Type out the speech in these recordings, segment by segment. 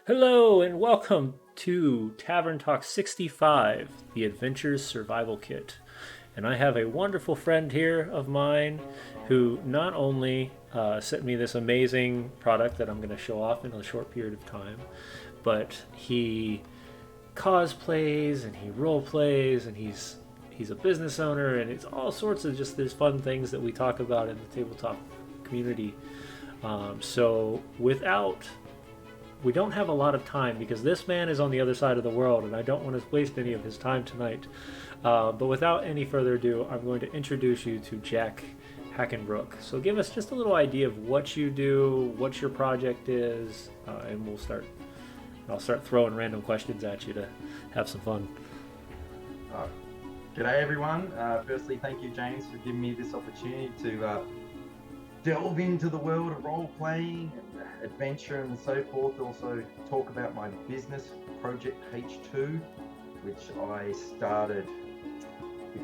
Hello and welcome to Tavern Talks 65, the Adventures Survival Kit. And I have a wonderful friend here of mine who not only sent me this amazing product that I'm going to show off in a short period of time, but he cosplays and he role plays and he's a business owner, and it's all sorts of just these fun things that we talk about in the tabletop community. We don't have a lot of time because this man is on the other side of the world and I don't want to waste any of his time tonight. But without any further ado, I'm going to introduce you to Jack Hackenbrook. So give us just a little idea of what you do, what your project is, and I'll start throwing random questions at you to have some fun. G'day everyone. Firstly, thank you James for giving me this opportunity to delve into the world of role-playing and adventure and so forth. Also talk about my business, Project H2, which I started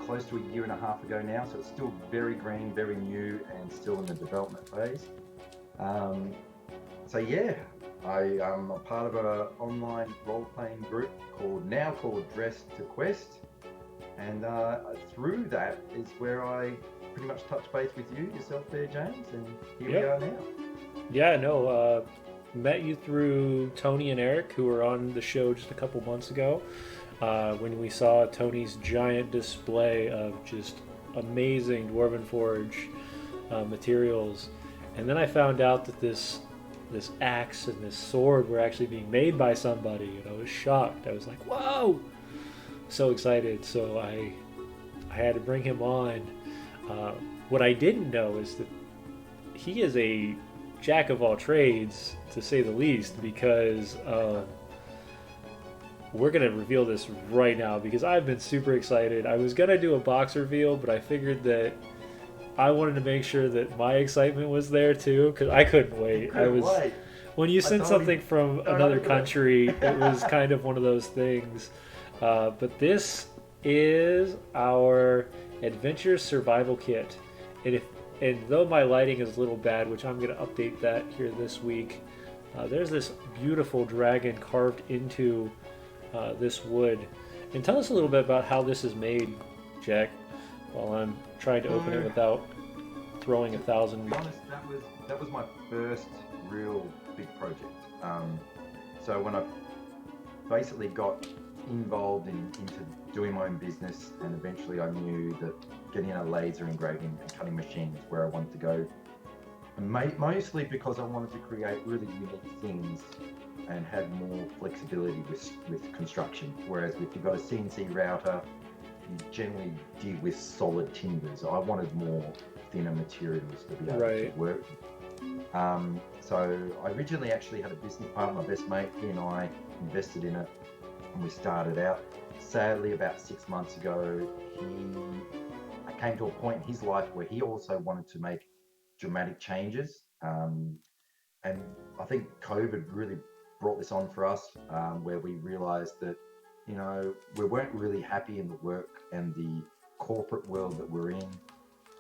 close to a year and a half ago now, so it's still very green, very new, and still in the development phase. I am a part of an online role-playing group called Dress to Quest, and through that is where I pretty much touch base with yourself there, James, and here we are now. Yeah, no, met you through Tony and Eric, who were on the show just a couple months ago, when we saw Tony's giant display of just amazing Dwarven Forge materials. And then I found out that this axe and this sword were actually being made by somebody, and I was shocked. I was like, whoa! So excited. So I had to bring him on. What I didn't know is that he is a jack of all trades, to say the least, because we're going to reveal this right now because I've been super excited. I was going to do a box reveal, but I figured that I wanted to make sure that my excitement was there too, because I couldn't wait. When you send something from another country, it was kind of one of those things. But this is our Adventure Survival Kit. And though my lighting is a little bad, which I'm going to update that here this week, there's this beautiful dragon carved into this wood. And tell us a little bit about how this is made, Jack, while I'm trying to open it without throwing 1,000... To be honest, that was my first real big project. So when I basically got involved into doing my own business, and eventually I knew that getting a laser engraving and cutting machine is where I wanted to go, and mostly because I wanted to create really unique things and have more flexibility with construction. Whereas if you've got a CNC router, you generally deal with solid timbers. I wanted more thinner materials to be able to work. So I originally actually had a business partner, my best mate. He and I invested in it, and we started out. Sadly, about 6 months ago, I came to a point in his life where he also wanted to make dramatic changes. And I think COVID really brought this on for us, where we realized that, we weren't really happy in the work and the corporate world that we're in,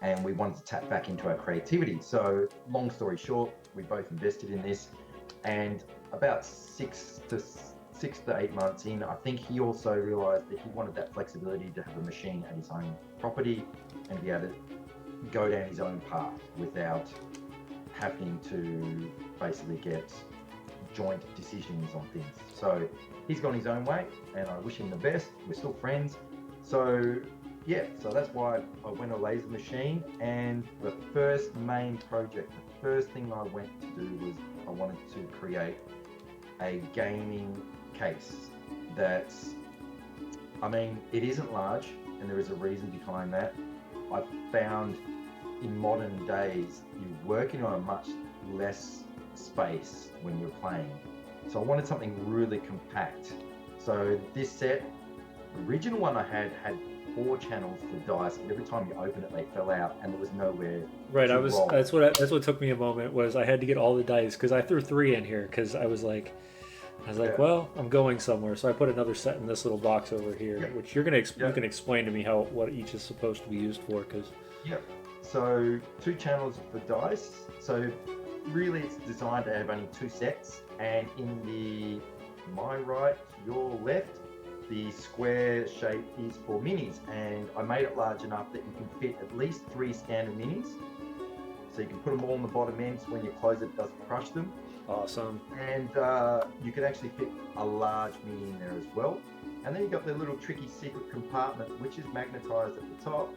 and we wanted to tap back into our creativity. So long story short, we both invested in this, and about 6 to 8 months in, I think he also realized that he wanted that flexibility to have a machine at his own property and be able to go down his own path without having to basically get joint decisions on things. So he's gone his own way, and I wish him the best. We're still friends. So that's why I went a laser machine. And the first main project, the first thing I went to do was I wanted to create a gaming case it isn't large, and there is a reason behind that. I've found in modern days, you're working on a much less space when you're playing. So I wanted something really compact. So this set, the original one I had 4 channels for dice, but every time you open it, they fell out, and there was nowhere Right, to roll. that's what took me a moment was I had to get all the dice because I threw 3 in here because I was like, Yeah. well, I'm going somewhere, so I put another set in this little box over here, Yeah. which you can explain to me what each is supposed to be used for, because Yep. So 2 channels for dice. So really, it's designed to have only 2 sets, and in the my right, your left, the square shape is for minis, and I made it large enough that you can fit at least 3 standard minis. So you can put them all on the bottom end, so when you close it doesn't crush them. awesome. And you can actually fit a large mini in there as well. And then you've got the little tricky secret compartment, which is magnetized at the top.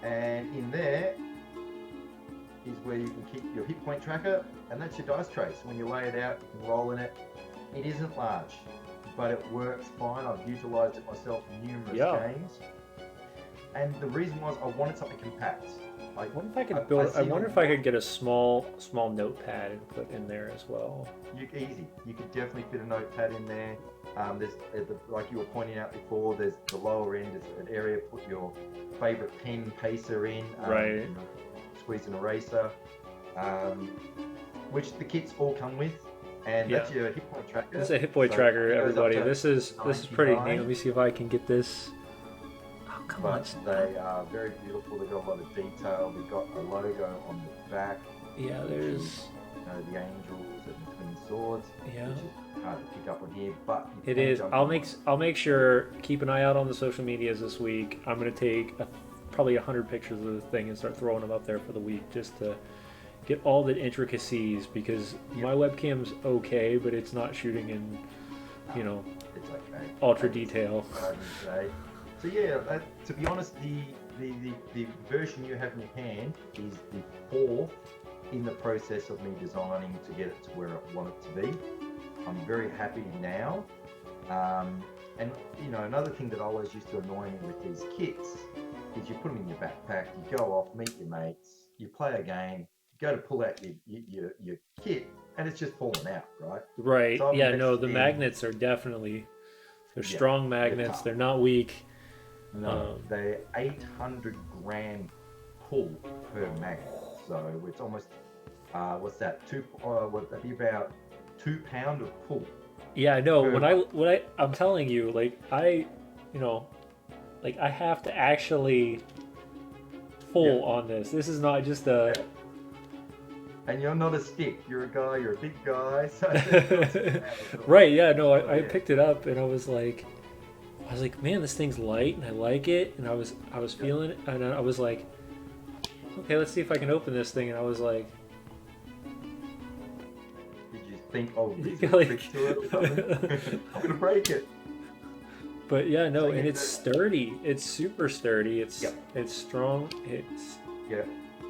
And in there is where you can keep your hit point tracker, and that's your dice tray. So when you lay it out, you can roll in it. It isn't large, but it works fine. I've utilized it myself in numerous games. And the reason was I wanted something compact. I wonder if I could build. I wonder if I could get a small notepad and put in there as well. Easy. You could definitely fit a notepad in there. There's like you were pointing out before. There's the lower end is an area to put your favorite pen pacer in. Right. You know, squeeze an eraser, which the kits all come with. And that's your hit point tracker. This is a hit point tracker, everybody. This is pretty neat. Let me see if I can get this. Oh, come on. They are very beautiful. They've got a lot of detail. They've got a logo on the back. Yeah, there's the angels and the twin swords. Yeah. Which is hard to pick up on here, but it is. I'll make sure. Keep an eye out on the social medias this week. I'm gonna take probably 100 pictures of the thing and start throwing them up there for the week just to get all the intricacies, because my webcam's okay, but it's not shooting in, it's okay. Ultra detail. So yeah, to be honest, the version you have in your hand is the 4th in the process of me designing to get it to where I want it to be. I'm very happy now. And another thing that always used to annoy me with these kits is you put them in your backpack, you go off, meet your mates, you play a game, you go to pull out your kit, and it's just falling out, right? Right. So the magnets are definitely, they're strong magnets. They're not weak. No, they're 800 gram pull per magnet. So it's almost, what's that? Would that be about 2 pound of pull? Yeah, I know. When I'm telling you, I have to actually pull on this. This is not just a. And you're not a stick. You're a guy. You're a big guy. So right? Yeah. No. I picked it up and I was like, man, this thing's light and I like it. And I was feeling it, and I was like, okay, let's see if I can open this thing. And I was like, did you think, I'm gonna break it? But yeah, no, and it's sturdy. It's super sturdy. It's strong.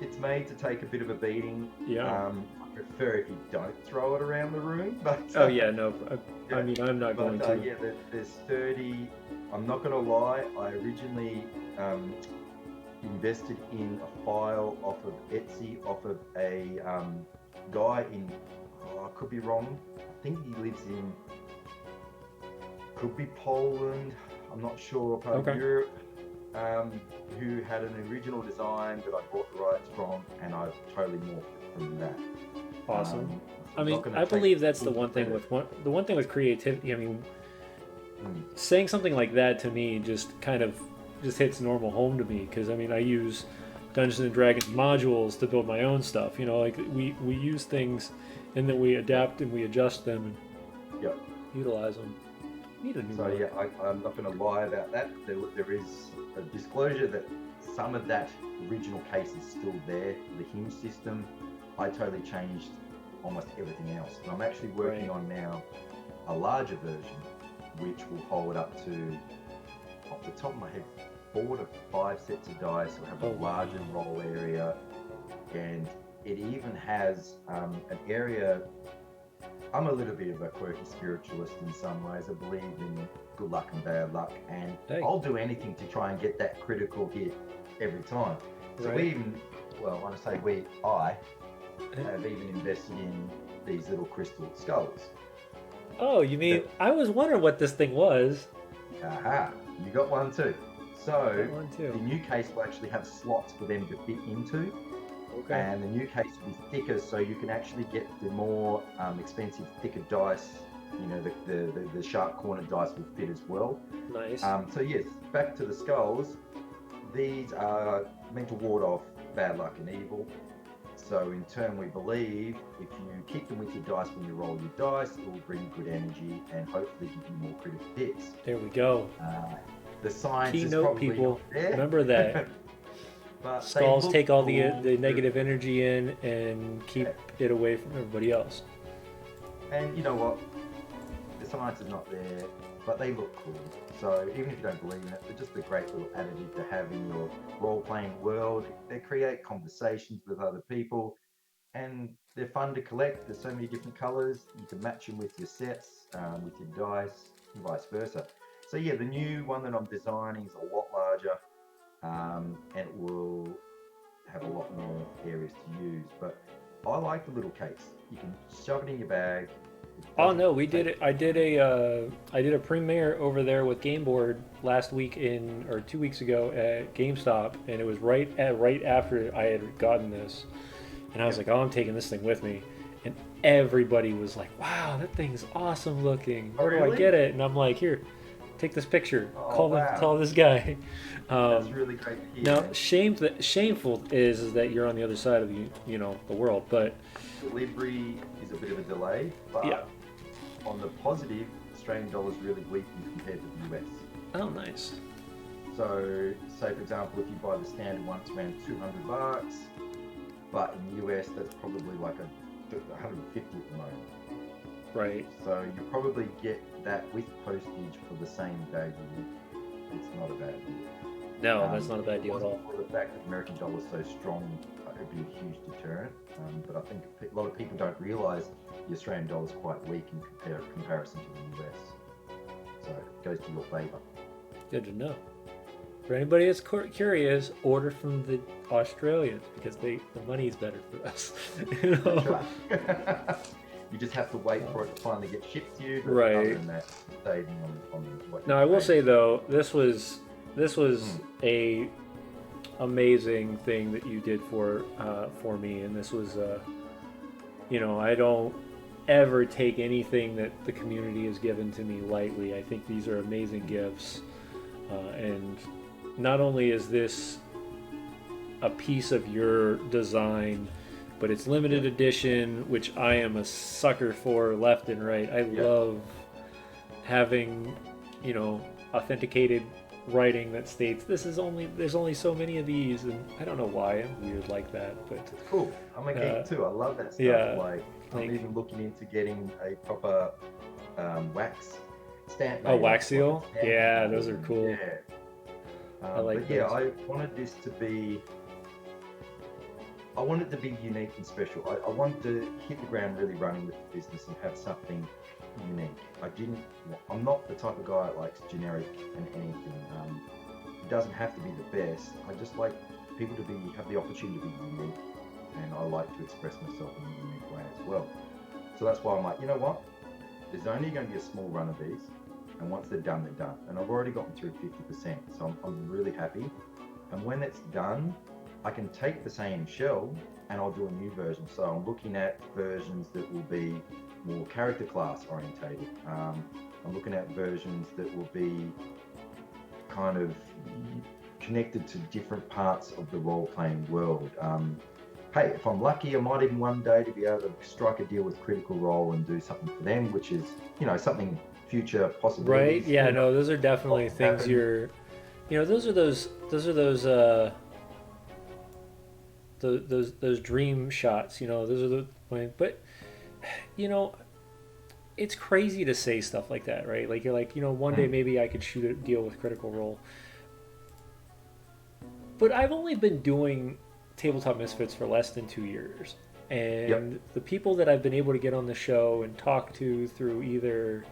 It's made to take a bit of a beating. Yeah. I prefer if you don't throw it around the room, but I mean, I'm not going to. Yeah, they're sturdy. I'm not gonna lie. I originally invested in a file off of Etsy, off of a guy in. I could be wrong. I think he lives in. Could be Poland. I'm not sure. Part of Europe. Who had an original design that I bought the rights from, and I've totally morphed it from that. Awesome. I mean, I believe that's the one thing with creativity. I mean, saying something like that to me just hits normal home to me, because I mean, I use Dungeons and Dragons modules to build my own stuff. Like we use things, and then we adapt and we adjust them and utilize them. I'm not going to lie about that. There is a disclosure that some of that original case is still there. The hinge system, I totally changed almost everything else. And I'm actually working on now a larger version, which will hold up to, off the top of my head, 4 to 5 sets of dice. We'll have a larger roll area, and it even has an area. I'm a little bit of a quirky spiritualist in some ways. I believe in good luck and bad luck, and I'll do anything to try and get that critical hit every time. So we even, well, when I say we, I have even invested in these little crystal skulls. Oh, you mean, I was wondering what this thing was. Aha, you got one too. So one too. the new case will actually have slots for them to fit into. Okay. And the new case will be thicker, so you can actually get the more expensive, thicker dice. You know, the sharp cornered dice will fit as well. Nice. So yes, back to the skulls. These are meant to ward off bad luck and evil. So in turn, we believe if you keep them with your dice when you roll your dice, it will bring good energy and hopefully give you more critical hits. There we go. The science Keynote, is probably people. not there. Remember that. But skulls take all the negative energy in and keep it away from everybody else. And you know what? The science is not there, but they look cool. So even if you don't believe in it, they're just a great little additive to have in your role-playing world. They create conversations with other people, and they're fun to collect. There's so many different colors. You can match them with your sets, with your dice, and vice versa. So yeah, the new one that I'm designing is a lot larger, and it will have a lot more areas to use. But I like the little case. You can shove it in your bag. Oh no, we did it. I did a premiere over there with Game Board last week or 2 weeks ago at GameStop, and it was right after I had gotten this, and I was like, oh, I'm taking this thing with me, and everybody was like, wow, that thing's awesome looking. Where do I get it? And I'm like, here, take this picture. Call this guy. That's really great to hear. Now, shameful is that you're on the other side of the world, but delivery is a bit of a delay. But yeah. On the positive, Australian dollar is really weak compared to the US. Oh, nice. So, say for example, if you buy the standard one, it's around $200, but in the US, that's probably like $150 at the moment. Right. So you probably get that with postage for the same day. It's not a bad deal. No, that's not a bad deal at all. The fact that the American dollar is so strong, it would be a huge deterrent. But I think a lot of people don't realise the Australian dollar is quite weak in comparison to the US. So it goes to your favour. Good to know. For anybody that's curious, order from the Australians because the money is better for us. That's right. You just have to wait for it to finally get shipped to you. But right. Other than that, saving on what. Now I will say though, this was a amazing thing that you did for me, and this was I don't ever take anything that the community has given to me lightly. I think these are amazing gifts, and not only is this a piece of your design, but it's limited edition, which I am a sucker for left and right. I love having, authenticated writing that states there's only so many of these, and I don't know why I'm weird like that, but it's cool. I'm a geek too. I love that stuff. Yeah, I'm even looking into getting a proper wax stamp. Oh, wax seal? Yeah, those are cool. Yeah. I like those. I wanted this to be. I want it to be unique and special. I want to hit the ground really running with the business and have something unique. I'm not the type of guy that likes generic and anything. It doesn't have to be the best. I just like people to have the opportunity to be unique, and I like to express myself in a unique way as well. So that's why I'm like, you know what? There's only going to be a small run of these, and once they're done, they're done. And I've already gotten through 50%, so I'm really happy. And when it's done, I can take the same shell and I'll do a new version. So I'm looking at versions that will be more character class orientated. I'm looking at versions that will be kind of connected to different parts of the role-playing world. Hey, if I'm lucky, I might even one day to be able to strike a deal with Critical Role and do something for them, which is, something future possibilities. Right? Yeah, no, those are definitely things you're, those are those dream shots, those are the but it's crazy to say stuff like that, right? Like you're like, one day maybe I could shoot a deal with Critical Role. But I've only been doing Tabletop Misfits for less than 2 years. And the people that I've been able to get on the show and talk to through either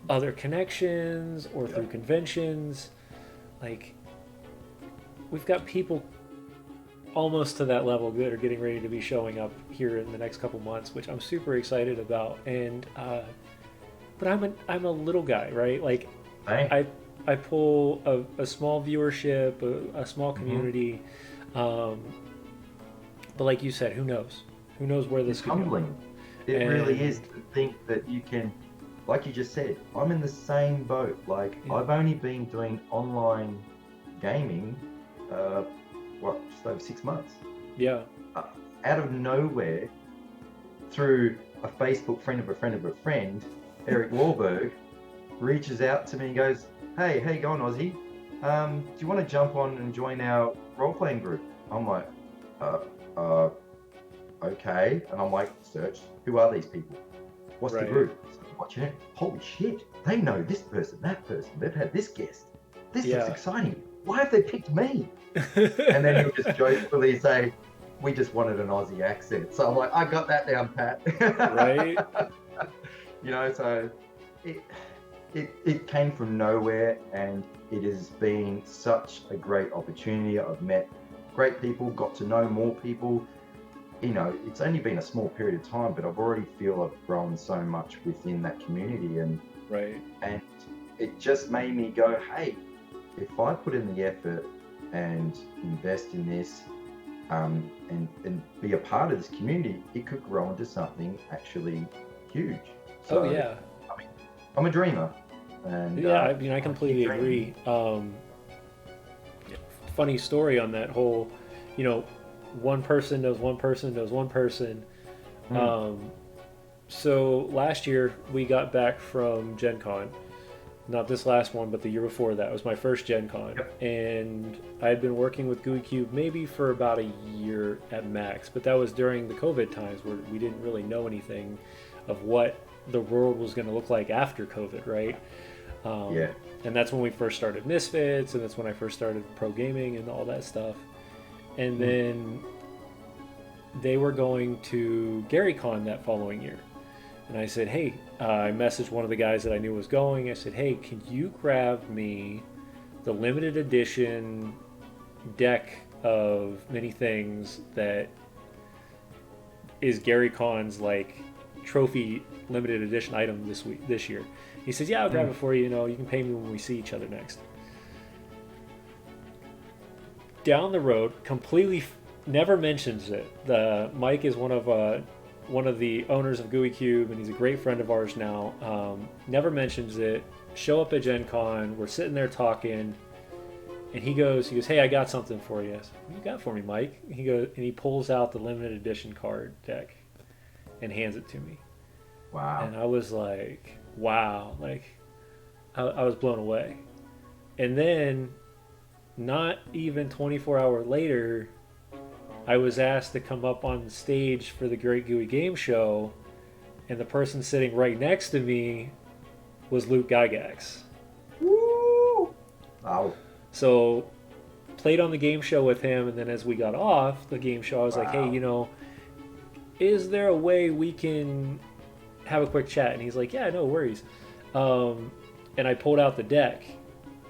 other connections or through conventions, like we've got people almost to that level that are getting ready to be showing up here in the next couple months, which I'm super excited about. And but I'm a little guy, right? Like I pull a small viewership, a small community. But like you said, who knows? Who knows where this It's could humbling. go? It really is to think that you can, like you just said, I'm in the same boat. Like, I've only been doing online gaming, just over 6 months. Yeah. Out of nowhere, through a Facebook friend of a friend of a friend, Eric Warburg reaches out to me and goes, "Hey, how you going, Aussie? Do you want to jump on and join our role-playing group?" I'm like, okay. And I'm like, search, who are these people? What's the group? So I'm watching it. Holy shit, they know this person, that person. They've had this guest. This looks exciting. Why have they picked me? And then he'll just jokingly say, "We just wanted an Aussie accent." So I'm like, I got that down, Pat. Right. So it came from nowhere, and it has been such a great opportunity. I've met great people, got to know more people. It's only been a small period of time, but I've already feel I've grown so much within that community, and it just made me go, hey, if I put in the effort and invest in this, and be a part of this community, it could grow into something actually huge. So, I'm a dreamer. And I completely agree. Funny story on that whole, one person knows one person knows one person. So last year we got back from Gen Con. Not this last one, but the year before that. It was my first Gen Con. And I had been working with GUI Cube maybe for about a year at max, but that was during the COVID times where we didn't really know anything of what the world was going to look like after COVID, right? And that's when we first started Misfits, and that's when I first started pro gaming and all that stuff. And then they were going to GaryCon that following year. And I said, hey, I messaged one of the guys that I knew was going. I said, hey, can you grab me the limited edition deck of many things that is GaryCon's like trophy limited edition item this year? He says, yeah, I'll grab it for you. You can pay me when we see each other next. Down the road, completely never mentions it. Mike is one of the owners of GUI Cube, and he's a great friend of ours now. Never mentions it. Show up at Gen Con. We're sitting there talking, and he goes, hey, I got something for you. I said, what you got for me, Mike? He goes, and he pulls out the limited edition card deck and hands it to me. Wow. And I was like, wow. Like, I was blown away. And then, not even 24 hours later, I was asked to come up on stage for the Great GUI Game Show, and the person sitting right next to me was Luke Gygax. Woo! Wow. So, played on the game show with him, and then as we got off the game show, I was like, hey, is there a way we can have a quick chat? And he's like, yeah, no worries. And I pulled out the deck,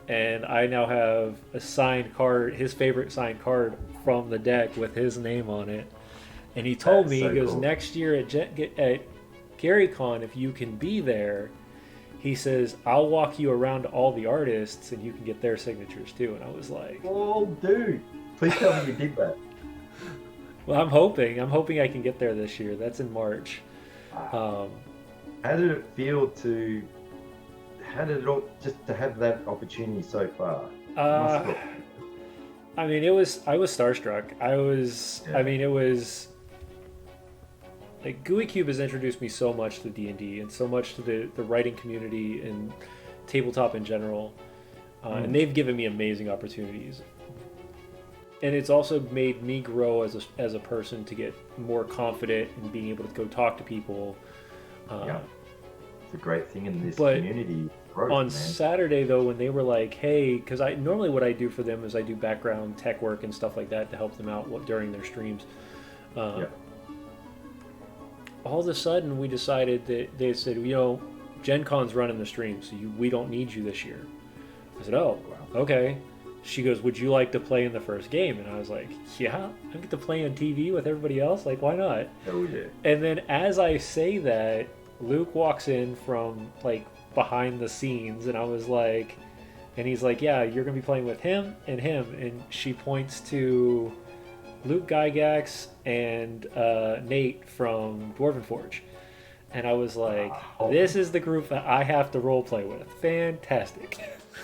and I now have a signed card, his favorite signed card from the deck with his name on it. And he told me, he goes, cool. Next year at GaryCon, if you can be there, he says, I'll walk you around to all the artists and you can get their signatures too. And I was like, oh, dude, please tell me you did that. Well, I'm hoping I can get there this year. That's in March. Wow. How did it feel to have that opportunity so far? I mean, I was starstruck. It was like GUI Cube has introduced me so much to D&D and so much to the writing community and tabletop in general. And they've given me amazing opportunities. And it's also made me grow as a person to get more confident in being able to go talk to people. It's a great thing in this community. On Saturday, though, when they were like, hey, because normally what I do for them is I do background tech work and stuff like that to help them out during their streams. All of a sudden, we decided that they said, Gen Con's running the stream, so we don't need you this year. I said, oh, okay. she goes, would you like to play in the first game? And I was like, yeah, I get to play on TV with everybody else. Like, why not? Oh, yeah. And then as I say that, Luke walks in from like behind the scenes, and I was like, and he's like, yeah, you're going to be playing with him. And she points to Luke Gygax and Nate from Dwarven Forge. And I was like, this is the group that I have to role play with. Fantastic.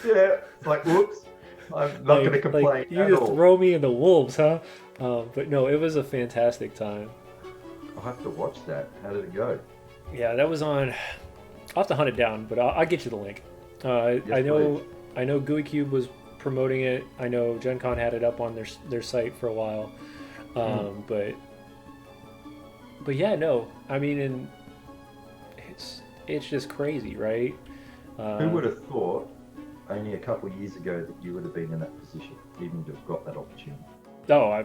Yeah, it's like, whoops. I'm not going to complain. Like, you just throw me in the wolves, huh? But no, it was a fantastic time. I'll have to watch that. How did it go? Yeah, that was on. I'll have to hunt it down, but I'll get you the link. Yes, I know Gooey Cube was promoting it. I know Gen Con had it up on their site for a while. But yeah, no. I mean, and it's just crazy, right? Who would have thought only a couple of years ago that you would have been in that position, even to have got that opportunity? No,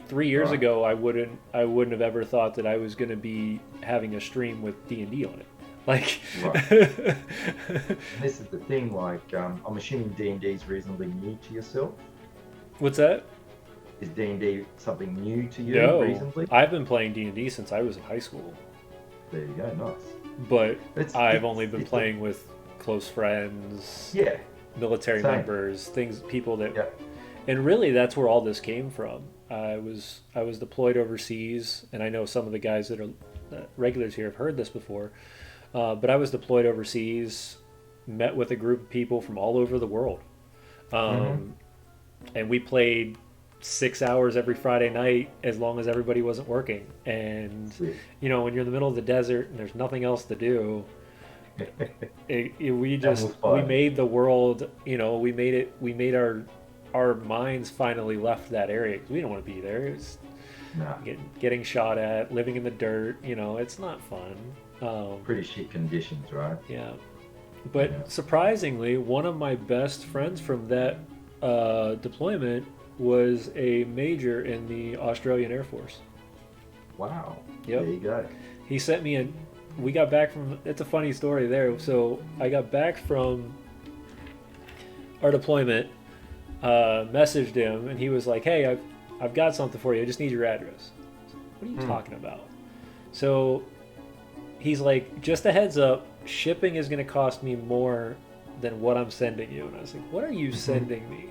3 years ago, I wouldn't have ever thought that I was going to be having a stream with D&D on it. Like, right. This is the thing. Like, I'm assuming D&D is reasonably new to yourself. What's that? Is D&D something new to you? No, reasonably? I've been playing D&D since I was in high school. There you go, nice. But I've only been playing with close friends, military members, people that, and really that's where all this came from. I was deployed overseas, and I know some of the guys that are regulars here have heard this before. But I was deployed overseas, met with a group of people from all over the world, and we played 6 hours every Friday night as long as everybody wasn't working. And you know, when you're in the middle of the desert and there's nothing else to do, we made the world. You know, we made our minds finally left that area because we don't want to be there. It's getting shot at, living in the dirt. You know, it's not fun. Pretty shit conditions, right? Yeah. But surprisingly, one of my best friends from that deployment was a major in the Australian Air Force. Wow. Yep. There you go. He sent me we got back from, it's a funny story there. So I got back from our deployment, messaged him, and he was like, hey, I've got something for you. I just need your address. What are you talking about? So he's like, just a heads up, shipping is going to cost me more than what I'm sending you. And I was like, what are you sending me?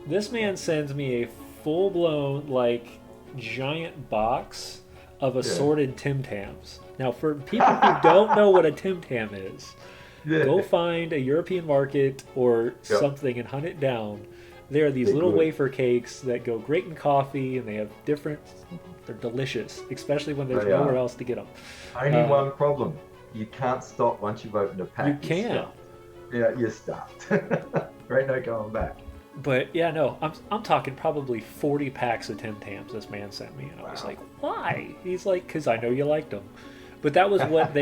This man sends me a full-blown, like, giant box of assorted Tim Tams. Now, for people who don't know what a Tim Tam is, go find a European market or something and hunt it down. There are these little wafer cakes that go great in coffee, and they have different... They're delicious, especially when there's nowhere else to get them. Only one problem. You can't stop once you've opened a pack. You can't. Yeah, you're stuffed. There ain't no going back. But yeah, no, I'm talking probably 40 packs of Tim Tams this man sent me, and I was like, why? He's like, because I know you liked them. But that was what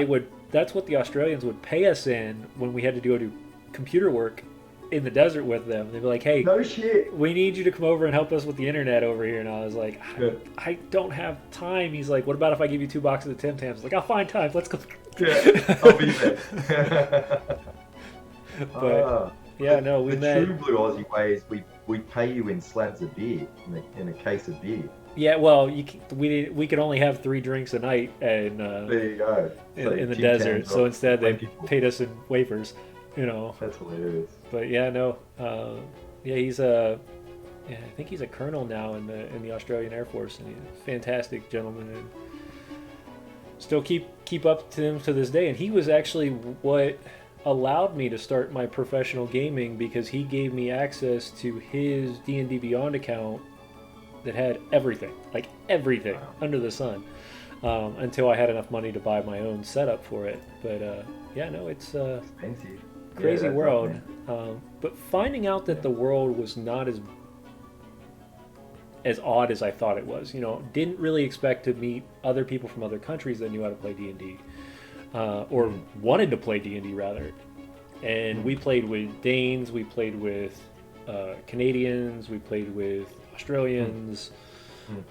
that's what the Australians would pay us in when we had to go do computer work in the desert with them. They'd be like, hey, no shit, we need you to come over and help us with the internet over here. And I was like, I don't have time. He's like, what about if I give you 2 boxes of Tim Tams? Like, I'll find time. Let's go. Yeah, I'll be there. But yeah, no, we met. The true blue Aussie way is we pay you in slabs of beer, in a case of beer. Yeah, well, we could only have 3 drinks a night, and there you go. In the desert. So instead, they paid us in wafers. You know. That's hilarious. But yeah, no, he's I think he's a colonel now in the Australian Air Force, and he's a fantastic gentleman, and still keep up to him to this day. And he was actually what allowed me to start my professional gaming, because he gave me access to his D&D Beyond account that had everything under the sun, until I had enough money to buy my own setup for it. But yeah, no, it's expensive. Crazy world. But finding out that the world was not as odd as I thought it was. You know, didn't really expect to meet other people from other countries that knew how to play D&D, or wanted to play D&D rather. And we played with Danes, we played with Canadians, we played with Australians,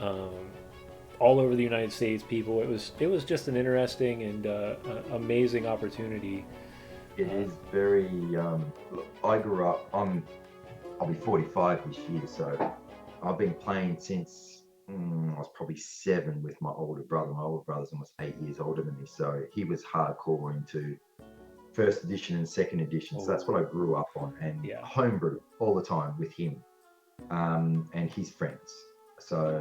all over the United States people. It was just an interesting and amazing opportunity. It is very. I grew up. I'll be 45 this year, so I've been playing since I was probably 7 with my older brother. My older brother's almost 8 years older than me, so he was hardcore into first edition and second edition. So that's what I grew up on, and homebrew all the time with him and his friends. So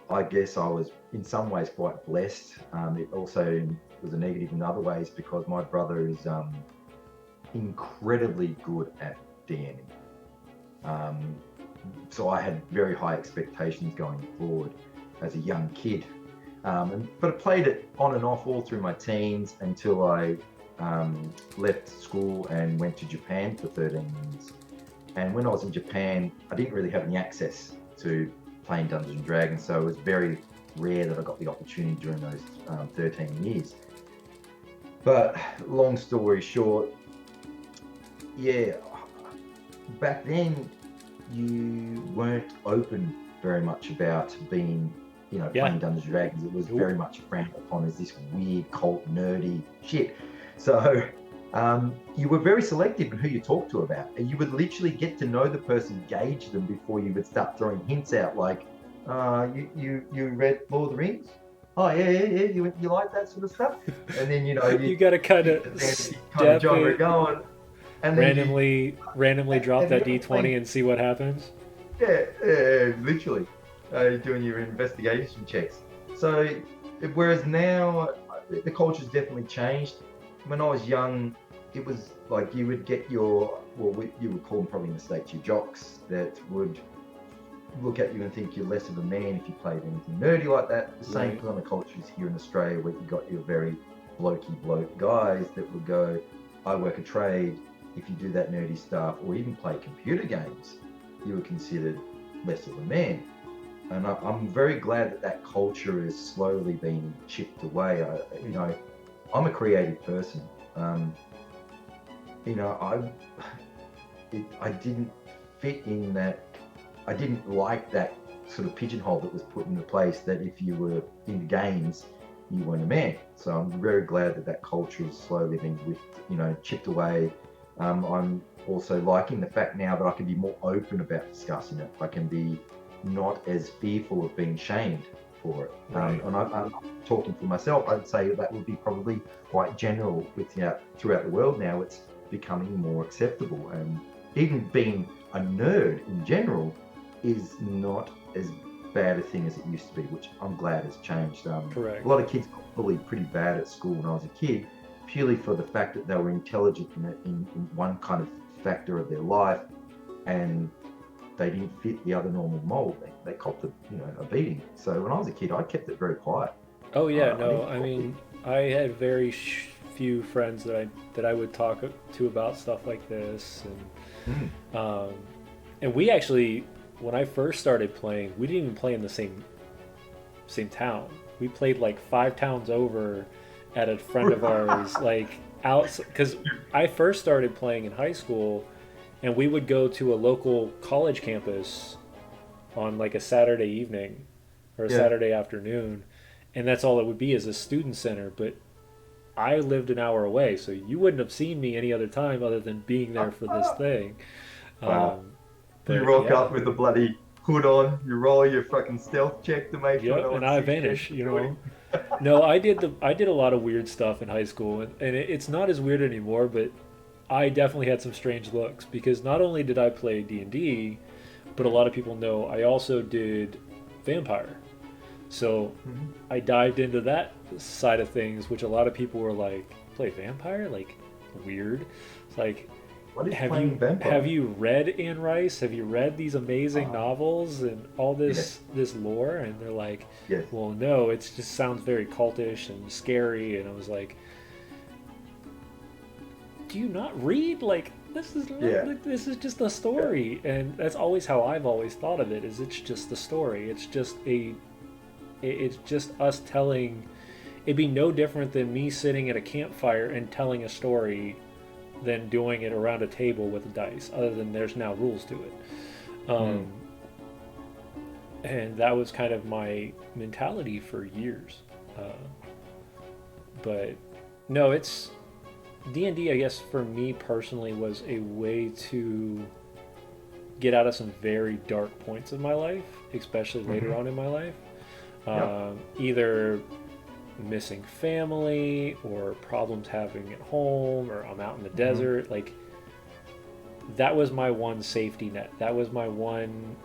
I guess I was in some ways quite blessed. It also was a negative in other ways because my brother is incredibly good at D&D. So I had very high expectations going forward as a young kid. But I played it on and off all through my teens until I left school and went to Japan for 13 years. And when I was in Japan, I didn't really have any access to playing Dungeons and Dragons, so it was very rare that I got the opportunity during those 13 years. But long story short, yeah, back then you weren't open very much about being, playing Dungeons and Dragons. It was very much frowned upon as this weird cult nerdy shit. So you were very selective in who you talked to about, and you would literally get to know the person, gauge them before you would start throwing hints out like, you read Lord of the Rings? Oh yeah, you like that sort of stuff, and then you got to kind of step genre going, and randomly drop that D20 and see what happens. Yeah, literally doing your investigation checks. So whereas now the culture's definitely changed. When I was young, it was like you would get you would call them probably in the States your jocks that would look at you and think you're less of a man if you played anything nerdy like that. The same kind of culture is here in Australia, where you got your very blokey bloke guys that would go, I work a trade. If you do that nerdy stuff or even play computer games, you were considered less of a man. And I'm very glad that culture is slowly being chipped away. I'm a creative person. I didn't fit in that. I didn't like that sort of pigeonhole that was put into place that if you were in games, you weren't a man. So I'm very glad that culture is slowly being chipped away. I'm also liking the fact now that I can be more open about discussing it. I can be not as fearful of being shamed for it. And I'm talking for myself, I'd say that would be probably quite general throughout the world now. It's becoming more acceptable, and even being a nerd in general is not as bad a thing as it used to be, which I'm glad has changed. Correct. A lot of kids got bullied pretty bad at school when I was a kid, purely for the fact that they were intelligent in one kind of factor of their life, and they didn't fit the other normal mold. They copped a beating. So when I was a kid, I kept it very quiet. Oh yeah, I had very few friends that I would talk to about stuff like this, and we actually, when I first started playing, we didn't even play in the same town. We played like 5 towns over at a friend of ours, like out, because I first started playing in high school, and we would go to a local college campus on like a Saturday evening or a Saturday afternoon, and that's all it would be, is a student center. But I lived an hour away, so you wouldn't have seen me any other time other than being there for this thing. Wow. You rock up with the bloody hood on, you roll your fucking stealth check to make sure. Yep, and I vanish, No, I did a lot of weird stuff in high school, and it's not as weird anymore, but I definitely had some strange looks, because not only did I play D&D, but a lot of people know I also did Vampire. So I dived into that side of things, which a lot of people were like, play Vampire? Like, weird. It's like, have you read Anne Rice? Have you read these amazing novels and all this lore? And they're like, well, no, it just sounds very cultish and scary. And I was like, do you not read? Like, this is just a story. And that's always how I've always thought of it, is it's just a story. It's just us telling. It'd be no different than me sitting at a campfire and telling a story than doing it around a table with dice, other than there's now rules to it. And that was kind of my mentality for years. But no, it's D&D, I guess, for me personally, was a way to get out of some very dark points of my life, especially later on in my life. Either missing family or problems having at home, or I'm out in the desert. Like, that was my one safety net. That was my one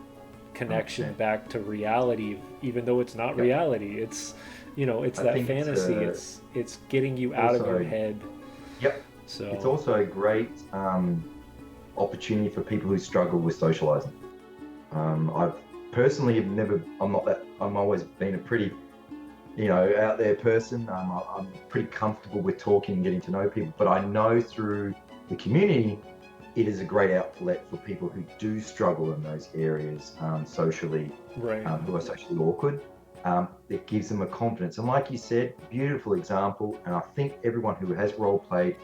connection back to reality, even though it's not reality. It's, it's that fantasy. It's getting you out of your head. Yep. So it's also a great opportunity for people who struggle with socializing. I've personally I'm always been a pretty, out there person. I'm pretty comfortable with talking and getting to know people, but I know through the community, it is a great outlet for people who do struggle in those areas socially, who are socially awkward. It gives them a confidence. And like you said, beautiful example. And I think everyone who has role played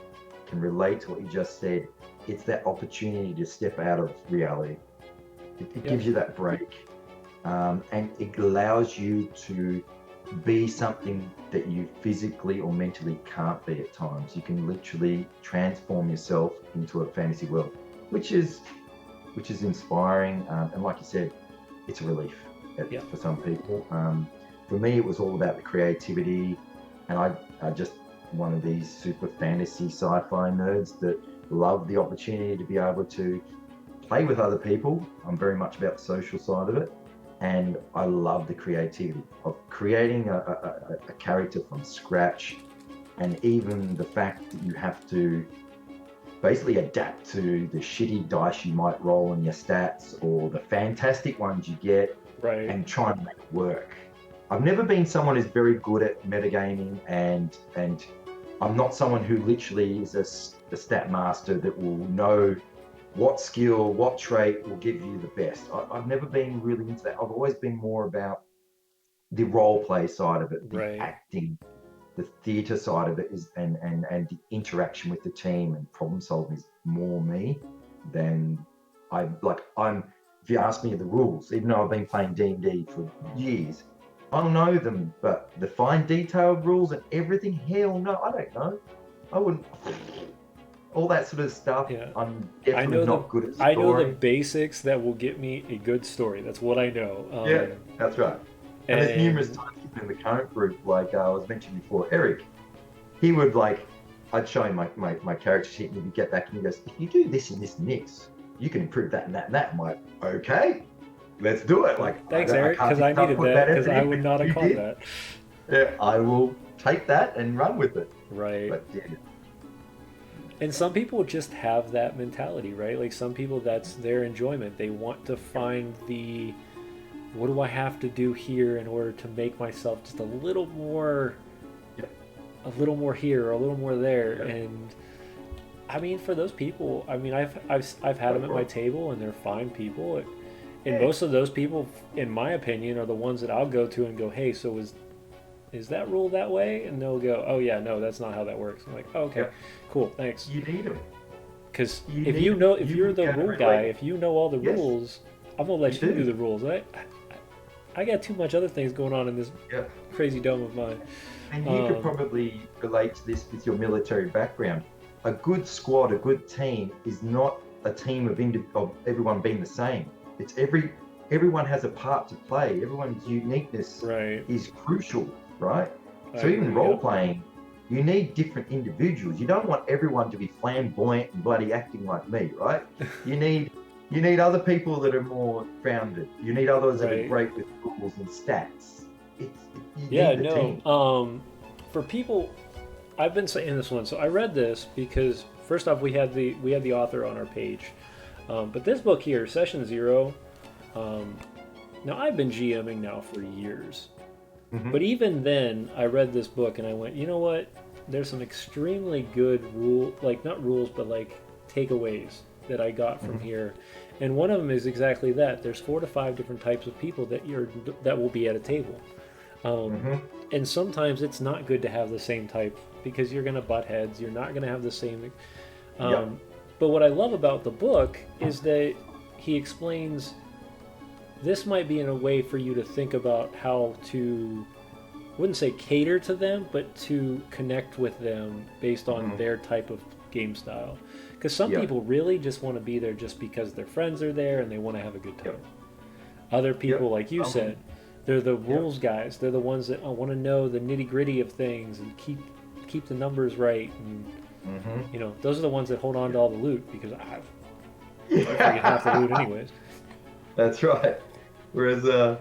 can relate to what you just said. It's that opportunity to step out of reality. It gives you that break. And it allows you to be something that you physically or mentally can't be at times. You can literally transform yourself into a fantasy world, which is inspiring. And like you said, it's a relief for some people. For me, it was all about the creativity, and I just one of these super fantasy sci-fi nerds that love the opportunity to be able to play with other people. I'm very much about the social side of it. And I love the creativity of creating a character from scratch, and even the fact that you have to basically adapt to the shitty dice you might roll in your stats or the fantastic ones you get, and try and make it work. I've never been someone who's very good at metagaming, and I'm not someone who literally is a stat master that will know what skill, what trait will give you the best. I've never been really into that. I've always been more about the role play side of it, the acting, the theatre side of it and the interaction with the team and problem solving is more me than if you ask me the rules, even though I've been playing D&D for years, I'll know them, but the fine detailed rules and everything, hell no, I don't know. I wouldn't. All that sort of stuff, I'm definitely not good at story. I know the basics that will get me a good story. That's what I know. That's right. And there's numerous times in the current group, like I was mentioning before, Eric, he would I'd show him my character sheet, and he'd get back and he goes, if you do this and this and this, you can improve that and that and that. I'm like, okay, let's do it. Thanks, Eric, because I needed that, because I would not have caught that. Yeah, I will take that and run with it. Right. But, and some people just have that mentality, right? Like, some people, that's their enjoyment. They want to find what do I have to do here in order to make myself just a little more here, or a little more there. And I mean, for those people, I mean, I've had them at my table, and they're fine people. And most of those people, in my opinion, are the ones that I'll go to and go, hey, so is that rule that way? And they'll go, oh yeah, no, that's not how that works. I'm like, oh, okay, cool, thanks. You need them. Because if you're the rule guy, if you know all the rules, I'm gonna let you do the rules. I got too much other things going on in this crazy dome of mine. And you could probably relate to this with your military background. A good squad, a good team is not a team of everyone being the same. It's everyone has a part to play. Everyone's uniqueness is crucial, right? So even role playing, you need different individuals. You don't want everyone to be flamboyant and bloody acting like me, right? You need other people that are more grounded. You need others that are great with rules and stats. Team. For people, I've been saying this one. So I read this because first off, we had the author on our page, but this book here, Session Zero. Now I've been GMing now for years, but even then I read this book and I went, you know what? There's some extremely good not rules, but takeaways that I got from here. And one of them is exactly that. There's 4 to 5 different types of people that will be at a table. And sometimes it's not good to have the same type, because you're going to butt heads. You're not going to have the same. But what I love about the book is that he explains this might be in a way for you to think about how to, I wouldn't say cater to them, but to connect with them based on their type of game style. Because some people really just want to be there just because their friends are there and they want to have a good time. Other people, like you said, they're the rules guys. They're the ones that want to know the nitty gritty of things and keep the numbers right. And you know, those are the ones that hold on to all the loot because I freaking half the loot anyways. That's right. Whereas, I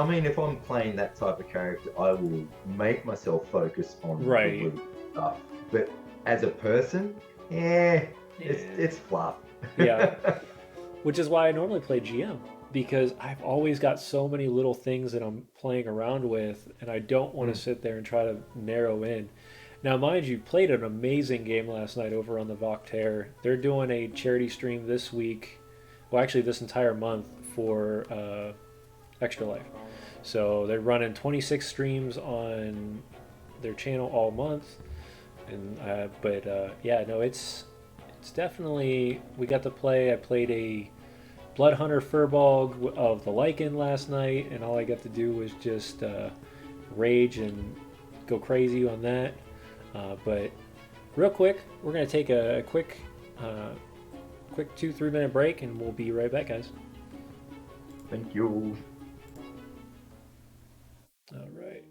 mean, if I'm playing that type of character, I will make myself focus on the loot stuff. But as a person, it's fluff. Yeah. Which is why I normally play GM, because I've always got so many little things that I'm playing around with, and I don't want to sit there and try to narrow in. Now, mind you, played an amazing game last night over on the Voctaire. They're doing a charity stream this week, well, actually this entire month, for Extra Life. So they're running 26 streams on their channel all month. And it's definitely, we got to play. I played a Blood Hunter Furball of the Lycan last night, and all I got to do was just rage and go crazy on that. But real quick, we're going to take a quick 2-3 minute break, and we'll be right back, guys. Thank you. All right.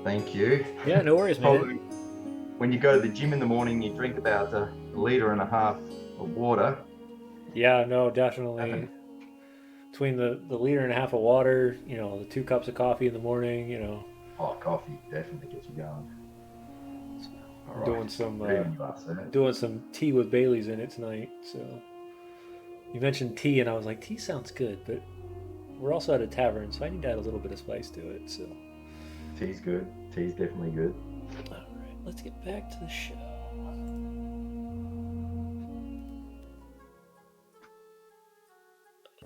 Thank you. Yeah, no worries, man. When you go to the gym in the morning, you drink about a litre and a half of water. Yeah, no, definitely. Between the liter and a half of water, you know, the 2 cups of coffee in the morning, you know. Oh, coffee definitely gets you going. Right. Doing some tea with Bailey's in it tonight. So you mentioned tea, and I was like, tea sounds good, but we're also at a tavern, so I need to add a little bit of spice to it. So tea's good. Tea's definitely good. All right, let's get back to the show.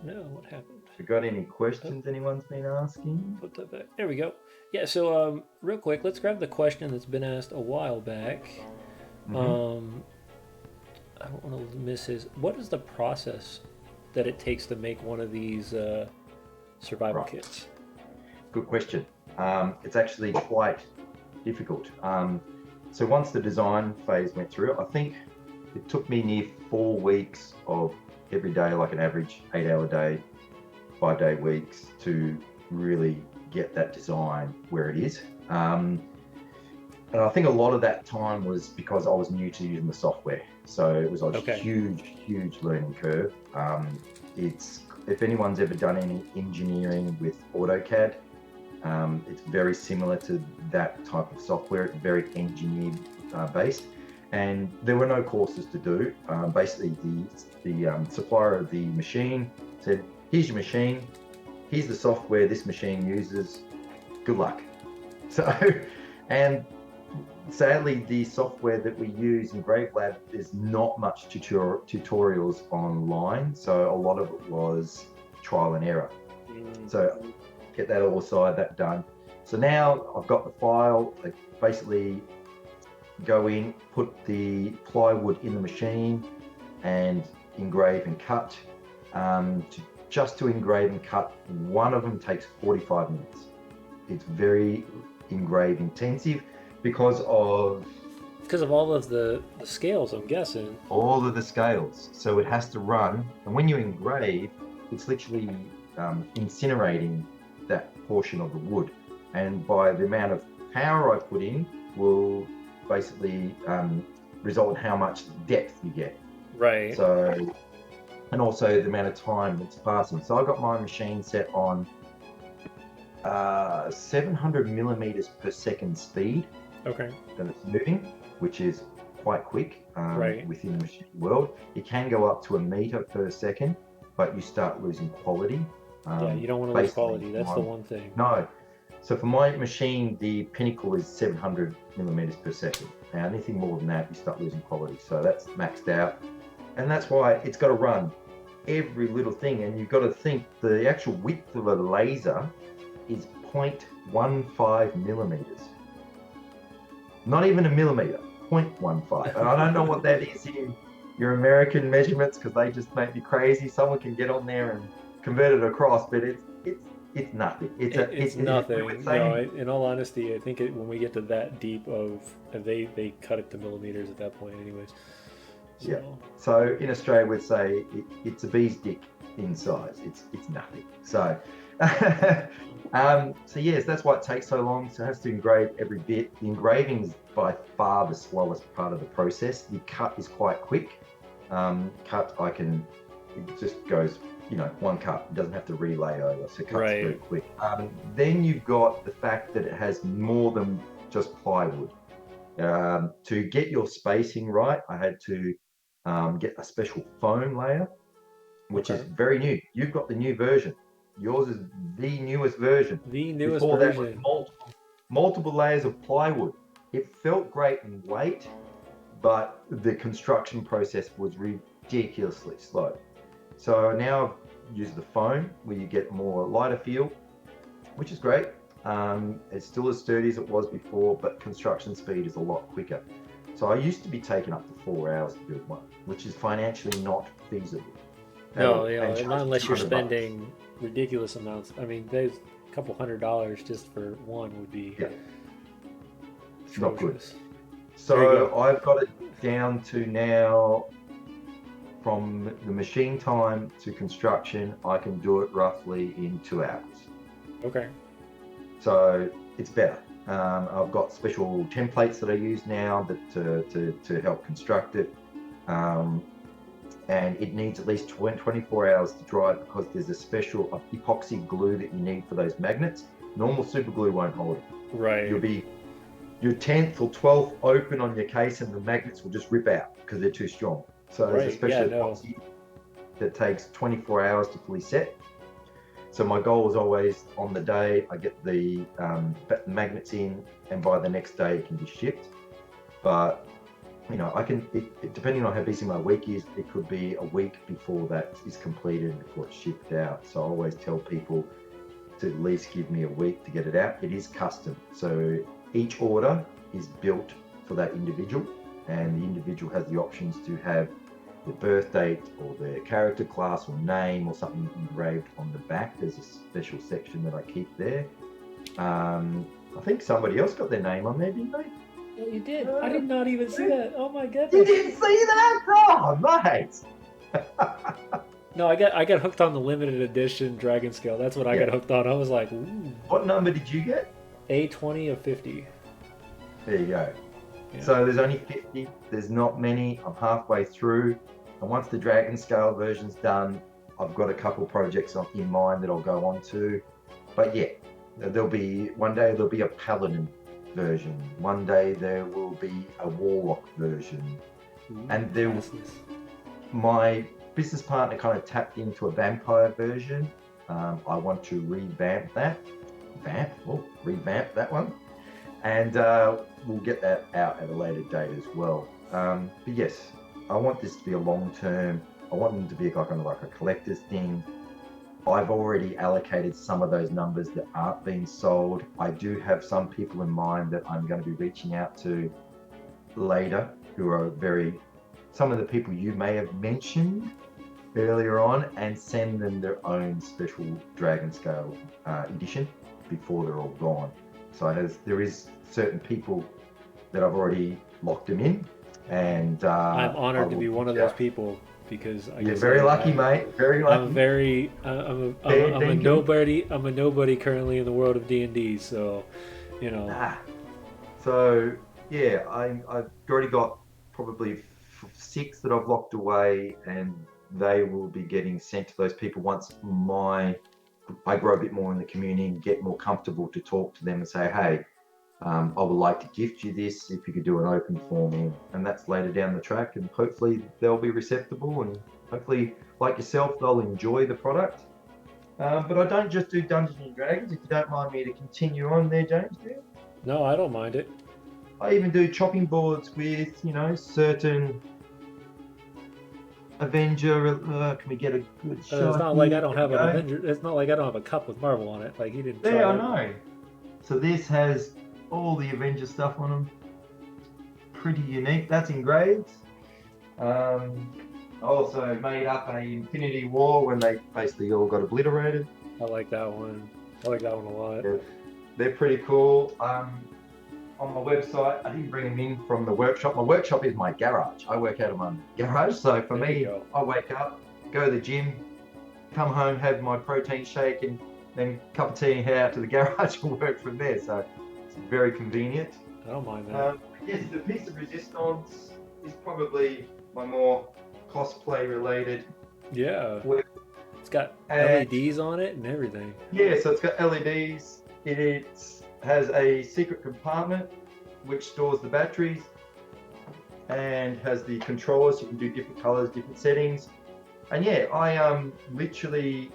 No, what happened? Have you got any questions anyone's been asking? Put that back. There we go. Yeah, so real quick, let's grab the question that's been asked a while back. Um, I don't want to miss his. What is the process that it takes to make one of these survival kits? Good question. It's actually quite difficult. So once the design phase went through, I think it took me near 4 weeks of every day, like an average 8-hour day, 5-day weeks, to really get that design where it is. And I think a lot of that time was because I was new to using the software. So it was a huge learning curve. If anyone's ever done any engineering with AutoCAD, it's very similar to that type of software. It's very engineer based, and there were no courses to do. Basically, the supplier of the machine said, "Here's your machine. Here's the software this machine uses. Good luck." So, and sadly, the software that we use in Grave Lab, there's not much tutorials online. So a lot of it was trial and error. So get that all aside, that done. So now I've got the file. I basically go in, put the plywood in the machine and engrave and cut. Just to engrave and cut, one of them takes 45 minutes. It's very engrave intensive because of all of the scales, I'm guessing. All of the scales. So it has to run, and when you engrave, it's literally incinerating that portion of the wood, and by the amount of power I put in will basically result in how much depth you get. Right. So, and also the amount of time that's passing. So I got my machine set on 700 millimeters per second speed. Okay. That it's moving, which is quite quick within the machine world. It can go up to 1 meter per second, but you start losing quality. Yeah, you don't want to lose quality. That's the one thing. No. So for my machine, the pinnacle is 700 millimeters per second. Now, anything more than that, you start losing quality. So that's maxed out. And that's why it's got to run every little thing. And you've got to think the actual width of a laser is 0.15 millimeters. Not even a millimeter, 0.15. And I don't know what that is in your American measurements because they just make me crazy. Someone can get on there and convert it across, but it's nothing. It's nothing. No, in all honesty, I think when we get to that deep they cut it to millimeters at that point, anyways. So. Yeah. So in Australia, we'd say it's a bee's dick in size. It's nothing. So. So yes, that's why it takes so long. So it has to engrave every bit. The engraving is by far the slowest part of the process. The cut is quite quick. It just goes, one cut. It doesn't have to relay over, so it cuts very quick. Then you've got the fact that it has more than just plywood. To get your spacing right, I had to get a special foam layer, which is very new. You've got the new version. Yours is the newest version. Before version. That was multiple layers of plywood. It felt great in weight, but the construction process was ridiculously slow. So now I've used the foam where you get more lighter feel, which is great. It's still as sturdy as it was before, but construction speed is a lot quicker. So I used to be taking up to 4 hours to build one, which is financially not feasible. No, not unless you're spending ridiculous amounts. I mean, there's a couple $100 just for one would be not good. So I've got it down to now, from the machine time to construction, I can do it roughly in 2 hours. Okay. So it's better. I've got special templates that I use now to help construct it. And it needs at least 24 hours to dry because there's a special epoxy glue that you need for those magnets. Normal super glue won't hold it. Right. You'll be your 10th or 12th open on your case and the magnets will just rip out because they're too strong. So there's a special epoxy that takes 24 hours to fully set. So my goal is always on the day I get the magnets in, and by the next day it can be shipped. But you know, depending on how busy my week is, it could be a week before that is completed, before it's shipped out. So I always tell people to at least give me a week to get it out. It is custom. So each order is built for that individual, and the individual has the options to have their birth date or their character class or name or something engraved on the back. There's a special section that I keep there. I think somebody else got their name on there, didn't they? Yeah, you did. I did not even see that. Oh my goodness. You didn't see that? Oh, mate. No, I got hooked on the limited edition Dragon Scale. That's what I got hooked on. I was like, ooh. What number did you get? A20 of 50. There you go. Yeah. So there's only 50. There's not many. I'm halfway through. And once the Dragon Scale version's done, I've got a couple projects in mind that I'll go on to. But yeah, one day there'll be a Paladin version. One day there will be a Warlock version. Ooh, and niceness. My business partner kind of tapped into a vampire version. I want to revamp that. Revamp that one. And we'll get that out at a later date as well. But yes, I want this to be a long-term. I want them to be like a collector's thing. I've already allocated some of those numbers that aren't being sold. I do have some people in mind that I'm going to be reaching out to later who are some of the people you may have mentioned earlier on, and send them their own special Dragon Scale edition before they're all gone. So there is certain people that I've already locked them in, and I'm honored to be one of those people, because you're very lucky, mate. Very lucky. I'm a nobody. I'm a nobody currently in the world of D&D. So, you know. So yeah, I've already got probably 6 that I've locked away, and they will be getting sent to those people once I grow a bit more in the community and get more comfortable to talk to them and say, hey, I would like to gift you this if you could do an open for me. And that's later down the track, and hopefully they'll be receptible, and hopefully, like yourself, they'll enjoy the product. But I don't just do Dungeons and Dragons. If you don't mind me to continue on there, James, do you? No, I don't mind it. I even do chopping boards with, certain Avenger. Can we get a good shot? It's not like I don't have an Avenger. It's not like I don't have a cup with Marvel on it. Like, you didn't. Yeah, I know. So this has all the Avenger stuff on them. Pretty unique. That's engraved. Also made up a Infinity War when they basically all got obliterated. I like that one. I like that one a lot. Yeah, they're pretty cool. On my website, I didn't bring them in from the workshop. My workshop is my garage. I work out of my garage. So for me, I wake up, go to the gym, come home, have my protein shake, and then a cup of tea and head out to the garage and work from there. So it's very convenient. I don't mind that. Yes, the piece of resistance is probably my more cosplay related. Yeah. It's got LEDs on it and everything. Yeah, so it's got LEDs. It has a secret compartment which stores the batteries, and has the controllers, so you can do different colors, different settings. And yeah, I literally,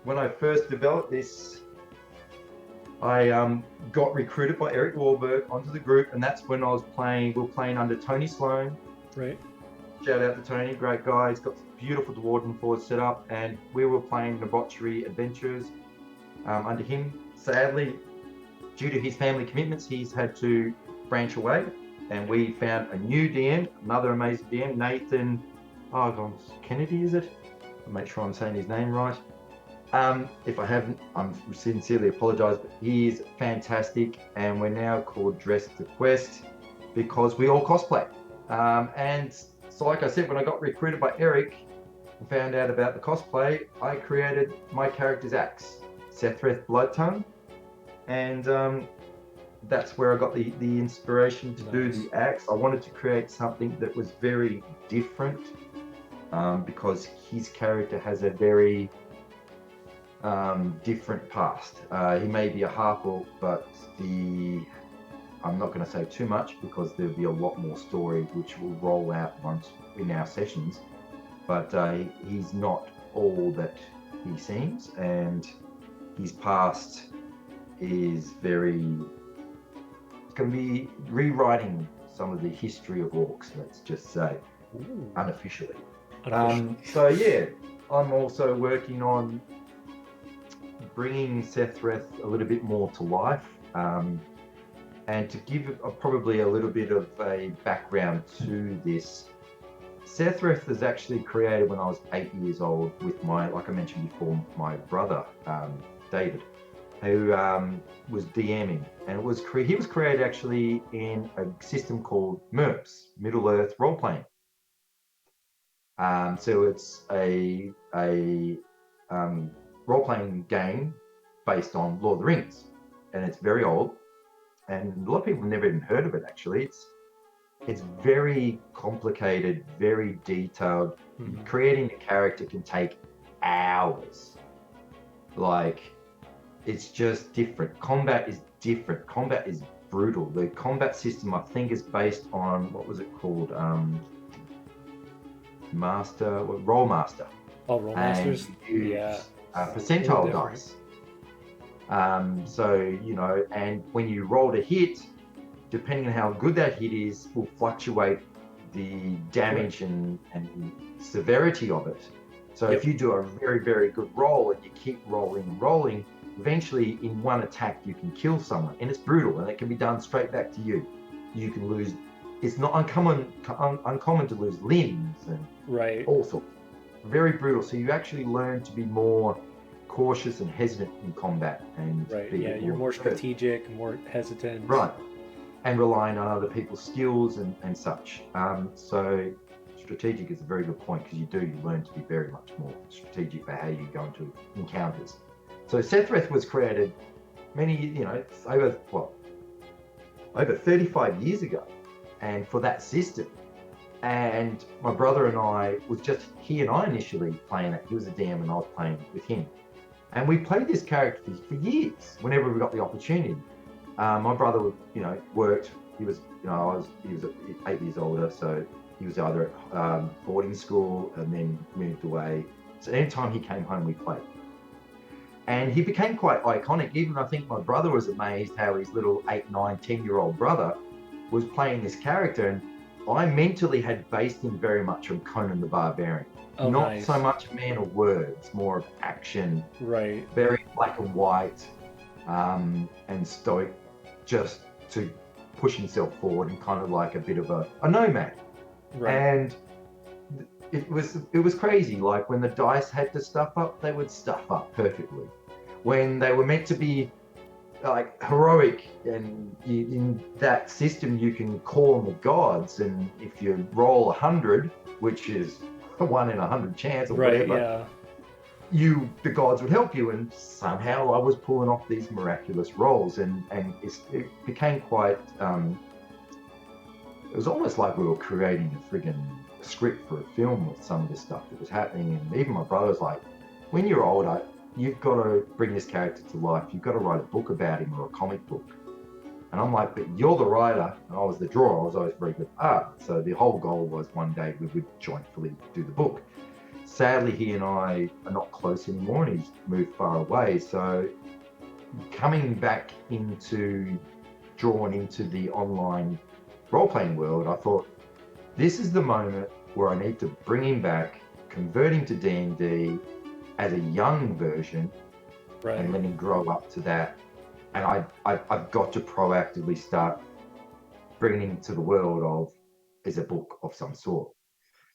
when I first developed this, I got recruited by Eric Wahlberg onto the group, and that's when we were playing under Tony Sloan. Right. Shout out to Tony, great guy. He's got beautiful Dwarven Forge set up, and we were playing Debauchery Adventures under him. Sadly, due to his family commitments, he's had to branch away, and we found a new DM, another amazing DM, Nathan Kennedy, is it? I'll make sure I'm saying his name right. If I haven't, I'm sincerely apologise, but he is fantastic, and we're now called Dress to Quest because we all cosplay. And so, like I said, when I got recruited by Eric and found out about the cosplay, I created my character's axe, Sethreth Bloodtongue, and that's where I got the inspiration to do the axe. I wanted to create something that was very different, because his character has a very different past. He may be a half-orc, but I'm not going to say too much because there'll be a lot more story which will roll out once in our sessions. But he's not all that he seems, and his past is it's going to be rewriting some of the history of orcs, let's just say, unofficially. Unofficially. So yeah, I'm also working on bringing Sethreth a little bit more to life, and to give probably a little bit of a background to this. Sethreth was actually created when I was 8 years old with my, like I mentioned before, my brother, David, who was DMing, and he was created actually in a system called MERPS, Middle Earth Role Playing. So it's a role playing game based on Lord of the Rings, and it's very old, and a lot of people have never even heard of it. Actually, it's very complicated, very detailed. Creating a character can take hours. Like, it's just different. Combat is different. Combat is brutal. The combat system, I think, is based on, what was it called? Roll Master. Oh, Roll Masters? Yeah. Percentile dice. So, you know, and when you roll a hit, depending on how good that hit is, will fluctuate the damage and severity of it. So if you do a very, very good roll and you keep rolling, eventually in one attack you can kill someone, and it's brutal, and it can be done straight back to you. You can lose. It's not uncommon to lose limbs and all sorts. Very brutal. So you actually learn to be more cautious and hesitant in combat, and you're more strategic, more hesitant. Right. And relying on other people's skills and such. So strategic is a very good point, because you learn to be very much more strategic about how you go into encounters. So Sethreth was created over 35 years ago, and for that system. And my brother and I, he and I initially playing it. He was a DM and I was playing with him. And we played this character for years, whenever we got the opportunity. My brother, worked. He was 8 years older, so he was either at boarding school and then moved away. So anytime he came home, we played. And he became quite iconic. Even I think my brother was amazed how his little 8, 9, 10-year-old brother was playing this character. And I mentally had based him very much on Conan the Barbarian. Not so much a man of words, more of action. Right. Very black and white, and stoic, just to push himself forward, and kind of like a bit of a nomad. Right. And it was crazy. Like, when the dice had to stuff up, they would stuff up perfectly. When they were meant to be like heroic, and in that system you can call on the gods, and if you roll 100, which is a 1 in 100 chance or whatever, the gods would help you. And somehow I was pulling off these miraculous rolls, and it became quite it was almost like we were creating a friggin' script for a film with some of the stuff that was happening. And even my brother was like, when you're older, you've got to bring this character to life. You've got to write a book about him, or a comic book. And I'm like, but you're the writer, and I was the drawer. I was always very good at art. So the whole goal was one day we would jointly do the book. Sadly, he and I are not close anymore, and he's moved far away. So coming back drawn into the online role-playing world, I thought, this is the moment where I need to bring him back, convert him to D&D as a young version, and let him grow up to that. And I've got to proactively start bringing him to the world as a book of some sort.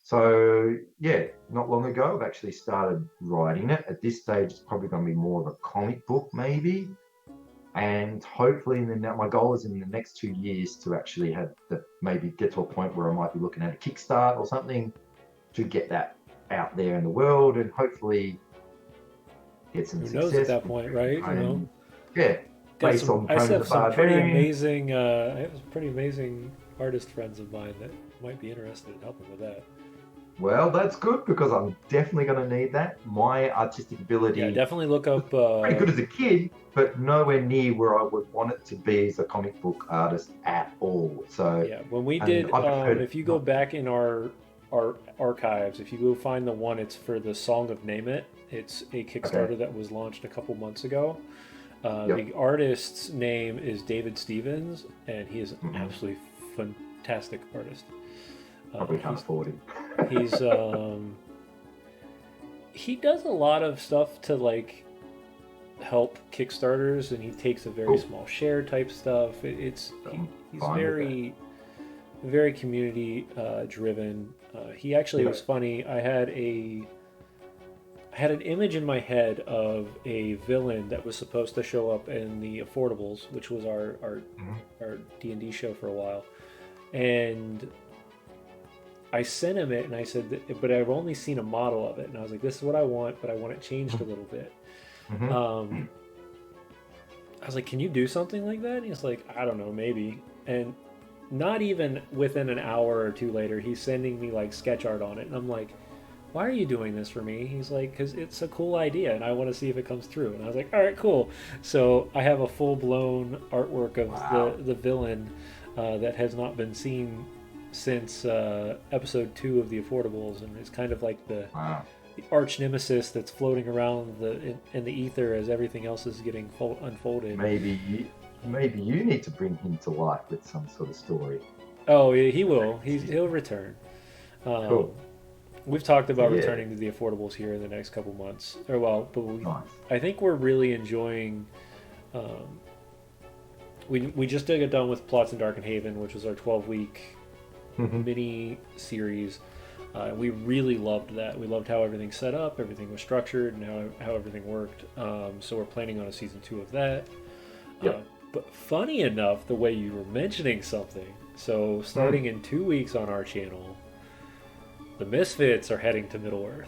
So yeah, not long ago, I've actually started writing it. At this stage, it's probably going to be more of a comic book, maybe. And hopefully, my goal is in the next 2 years to actually maybe get to a point where I might be looking at a Kickstart or something to get that out there in the world, and hopefully get some success. Who knows at that point, right? Yeah. I have some pretty amazing, pretty amazing artist friends of mine that might be interested in helping with that. Well, that's good, because I'm definitely going to need that. My artistic ability... Yeah, definitely look up... pretty good as a kid, but nowhere near where I would want it to be as a comic book artist at all. So yeah, when we did... if you go back in our archives, if you go find the one, it's for the Song of Name It. It's a Kickstarter that was launched a couple months ago. The artist's name is David Stevens, and he is an absolutely fantastic artist. Probably can't afford him. He's he does a lot of stuff to like help Kickstarters, and he takes a very small share type stuff. He's very very community driven. He actually was funny. I had an image in my head of a villain that was supposed to show up in the Affordables, which was our D&D show for a while, and I sent him it, and I said, but I've only seen a model of it, and I was like, this is what I want, but I want it changed a little bit. I was like, can you do something like that? And he's like, I don't know, maybe. And not even within an hour or two later, he's sending me like sketch art on it, and I'm like, why are you doing this for me? He's like, because it's a cool idea, and I want to see if it comes through. And I was like, all right, cool. So I have a full-blown artwork of the villain that has not been seen since episode 2 of the Affordables, and it's kind of like the arch nemesis that's floating around in the ether as everything else is getting unfolded. Maybe you need to bring him to life with some sort of story. Oh, he will. He'll return. Cool. We've talked about returning to the Affordables here in the next couple months. I think we're really enjoying. We just got done with Plots in Darkenhaven, which was our 12-week mini series. We really loved that. We loved how everything set up, everything was structured, and how everything worked. So we're planning on a season 2 of that. But funny enough, the way you were mentioning something, so starting in 2 weeks on our channel, the Misfits are heading to Middle-earth.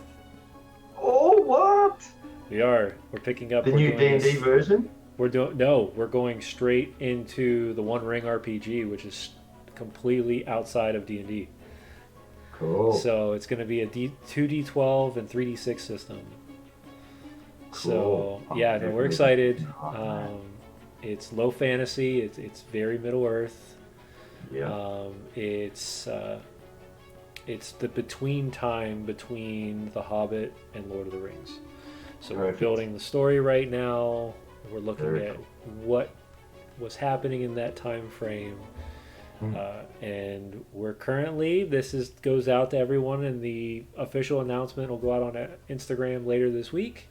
Oh, what? We are. We're picking up the new D&D version? We're going straight into the One Ring RPG, which is completely outside of D&D. Cool. So it's going to be a 2D12 and 3D6 system. Cool. So yeah, we're excited. It's low fantasy. It's very Middle-earth. Yeah. It's the time between The Hobbit and Lord of the Rings. So Perfect. We're building the story right now. We're looking at what was happening in that time frame. And we're currently, goes out to everyone, and the official announcement will go out on Instagram later this week.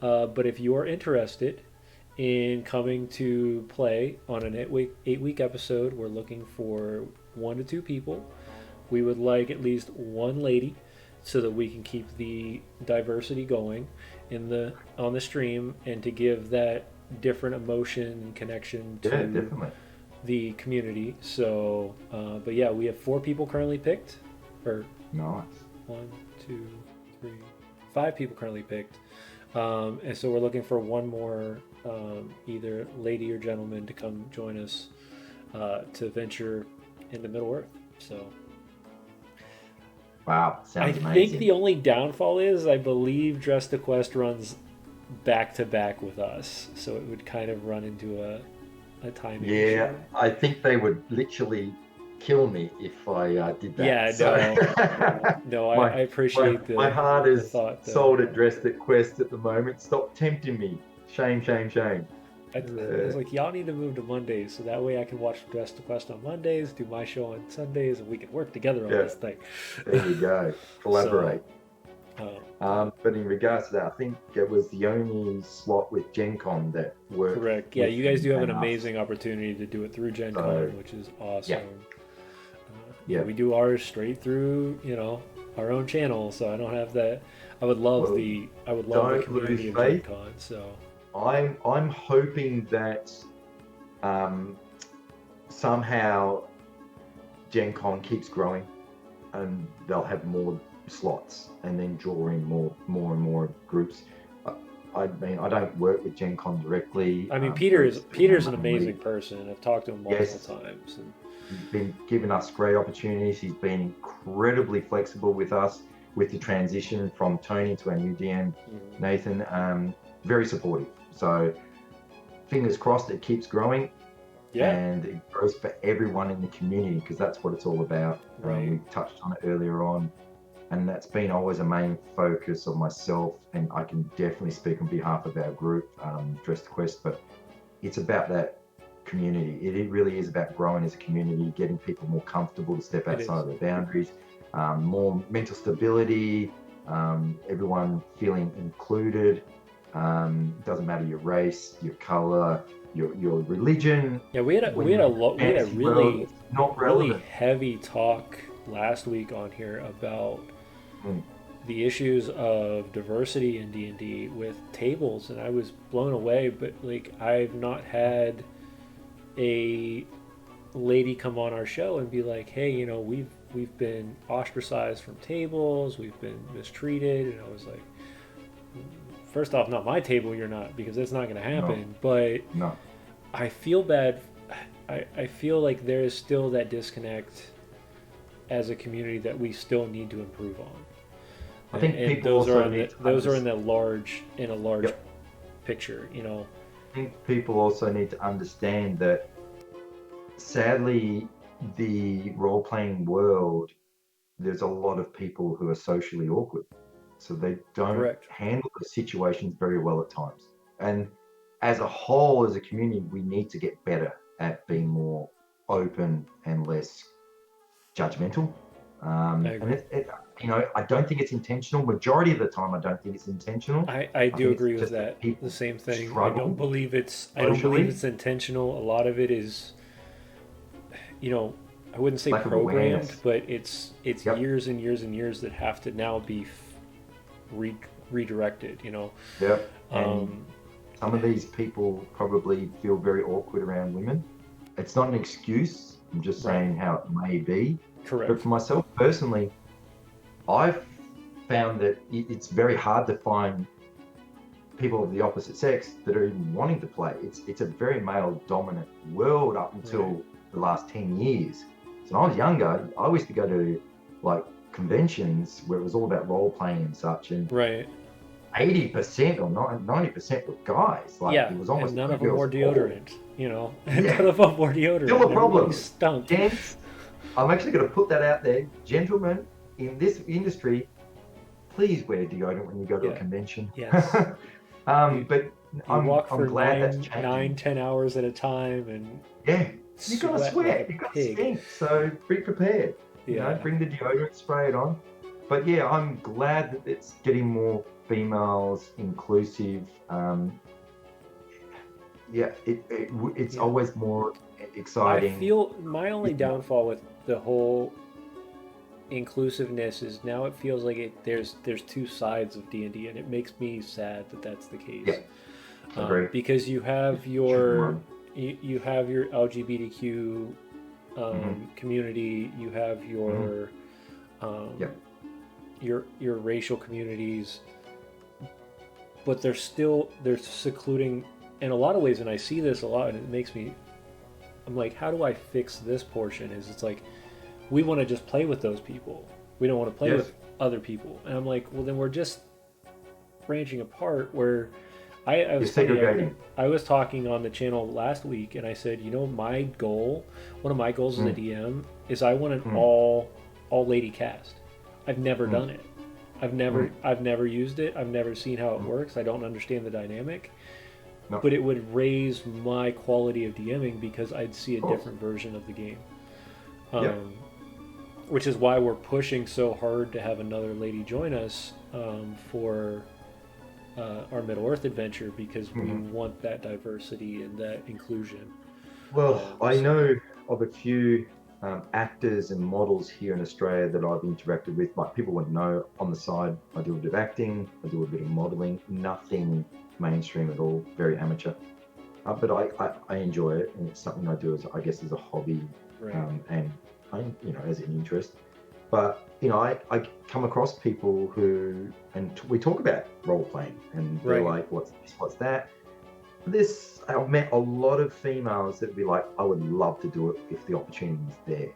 But if you are interested in coming to play on an 8-week episode, we're looking for 1 to 2 people. We would like at least 1 lady, so that we can keep the diversity going on the stream, and to give that different emotion and connection to the community. So, but yeah, we have 4 people currently picked. Nice. 1, 2, 3, 5 people currently picked. And so we're looking for 1 more, either lady or gentleman, to come join us to venture into Middle-earth. So. Wow, sounds amazing. I think the only downfall is, I believe Dress to Quest runs back to back with us, so it would kind of run into a timing issue. I think they would literally kill me if I did that. Yeah, no, I appreciate my heart is sold at Dress to Quest at the moment. Stop tempting me. Shame. I was like, y'all need to move to Mondays, so that way I can watch Dress to Quest on Mondays, do my show on Sundays, and we can work together on this thing. There you go. Collaborate. But in regards to that, I think it was the only slot with Gen Con that worked. Correct. Yeah, you guys do have an amazing opportunity to do it through Gen Con, which is awesome. We do ours straight through, our own channel, so I don't have that. I would love the community of Gen Con. So I'm hoping that somehow Gen Con keeps growing, and they'll have more slots, and then draw in more and more groups. I mean, I don't work with Gen Con directly. I mean, Peter's an amazing person. I've talked to him multiple times. He's been giving us great opportunities. He's been incredibly flexible with us with the transition from Tony to our new DM, Nathan. Very supportive. So fingers crossed it keeps growing. And it grows for everyone in the community, because that's what it's all about. Right. We touched on it earlier on, and that's been always a main focus of myself, and I can definitely speak on behalf of our group, Dress to Quest, but it's about that community. It really is about growing as a community, getting people more comfortable to step outside of their boundaries, more mental stability, everyone feeling included. Doesn't matter your race, your color, your religion. Yeah, we had a really not really relevant. heavy talk last week on here about Mm. the issues of diversity in D&D with tables, and I was blown away. But like, I've not had a lady come on our show and be like, "Hey, you know, we've been ostracized from tables, we've been mistreated," and I was like, first off, not my table, you're not, because that's not going to happen. But No. I feel bad. I feel like there is still that disconnect as a community that we still need to improve on. I think And people those are also need those are in a large Yep. picture, you know. I think people also need to understand that sadly, the role-playing world, there's a lot of people who are socially awkward. So they don't Correct. handle the situations very well at times. And as a whole, as a community, we need to get better at being more open and less judgmental. I And agree. I don't think it's intentional. Majority of the time, I don't think it's intentional. I do think it's agree with just that. people The same thing. I don't struggle believe it's socially, intentional. A lot of it is, you know, I wouldn't say lack of programmed, awareness. but it's Yep, years and years and years that have to now be redirected, you know. yep. And Um, some of these people probably feel very awkward around women. It's not an excuse. I'm just right. saying how it may be. But Correct. for myself personally, I've found that it's very hard to find people of the opposite sex that are even wanting to play. It's a very male dominant world up until Right. the last 10 years. So when I was younger, I used to go to like conventions where it was all about role playing and such, and Right. 80% or 90% were guys. Like Yeah, it was and almost none no of them girls wore at all. deodorant, you know. And Yeah, none of them wore deodorant, still and a everybody problem. stunk. Gents, I'm actually going to put that out there. Gentlemen in this industry, please wear deodorant when you go to a Yeah. convention. Yes. You But you walk I'm for glad that's nine, changing. 10 hours at a time and Yeah, you're gonna sweat like a sweat, you're gonna pig. stink, so be prepared. Yeah. Bring the deodorant, spray it on. But yeah, I'm glad that it's getting more females inclusive. Yeah, it's Yeah. always more I exciting. feel my only It's more, downfall with the whole inclusiveness is now it feels like there's two sides of D&D, and it makes me sad that that's the yeah, case. agree. Because you have Shouldn't run. you have your LGBTQ Mm-hmm, community, you have mm-hmm. um, Yeah, your racial communities, but they're secluding in a lot of ways, and I see this a lot, and it makes me. I'm like, how do I fix this portion? It's like we want to just play with those people. We don't want to play yes, with other people, and I'm like, well, then we're just branching apart. Where I you're was funny. segregating. I was talking on the channel last week, and I said, you know, one of my goals as a Mm, DM is I want an mm, all lady cast. I've never mm, done it. mm, I've never used it. I've never seen how it mm. works. I don't understand the dynamic, No, but it would raise my quality of DMing because I'd see a of course. different version of the game. Yep. Um, which is why we're pushing so hard to have another lady join us for our Middle Earth adventure, because we Mm-hmm. want that diversity and that inclusion. Well, I So, know of a few actors and models here in Australia that I've interacted with. Like people would know on the side, I do a bit of acting, I do a bit of modeling, nothing mainstream at all, very amateur. But I enjoy it, and it's something I do as I guess as a hobby, right, and as an interest. But I come across people who, and we talk about role playing, and they're right. like, "What's this? What's that?" I've met a lot of females that be like, I would love to do it if the opportunity was there.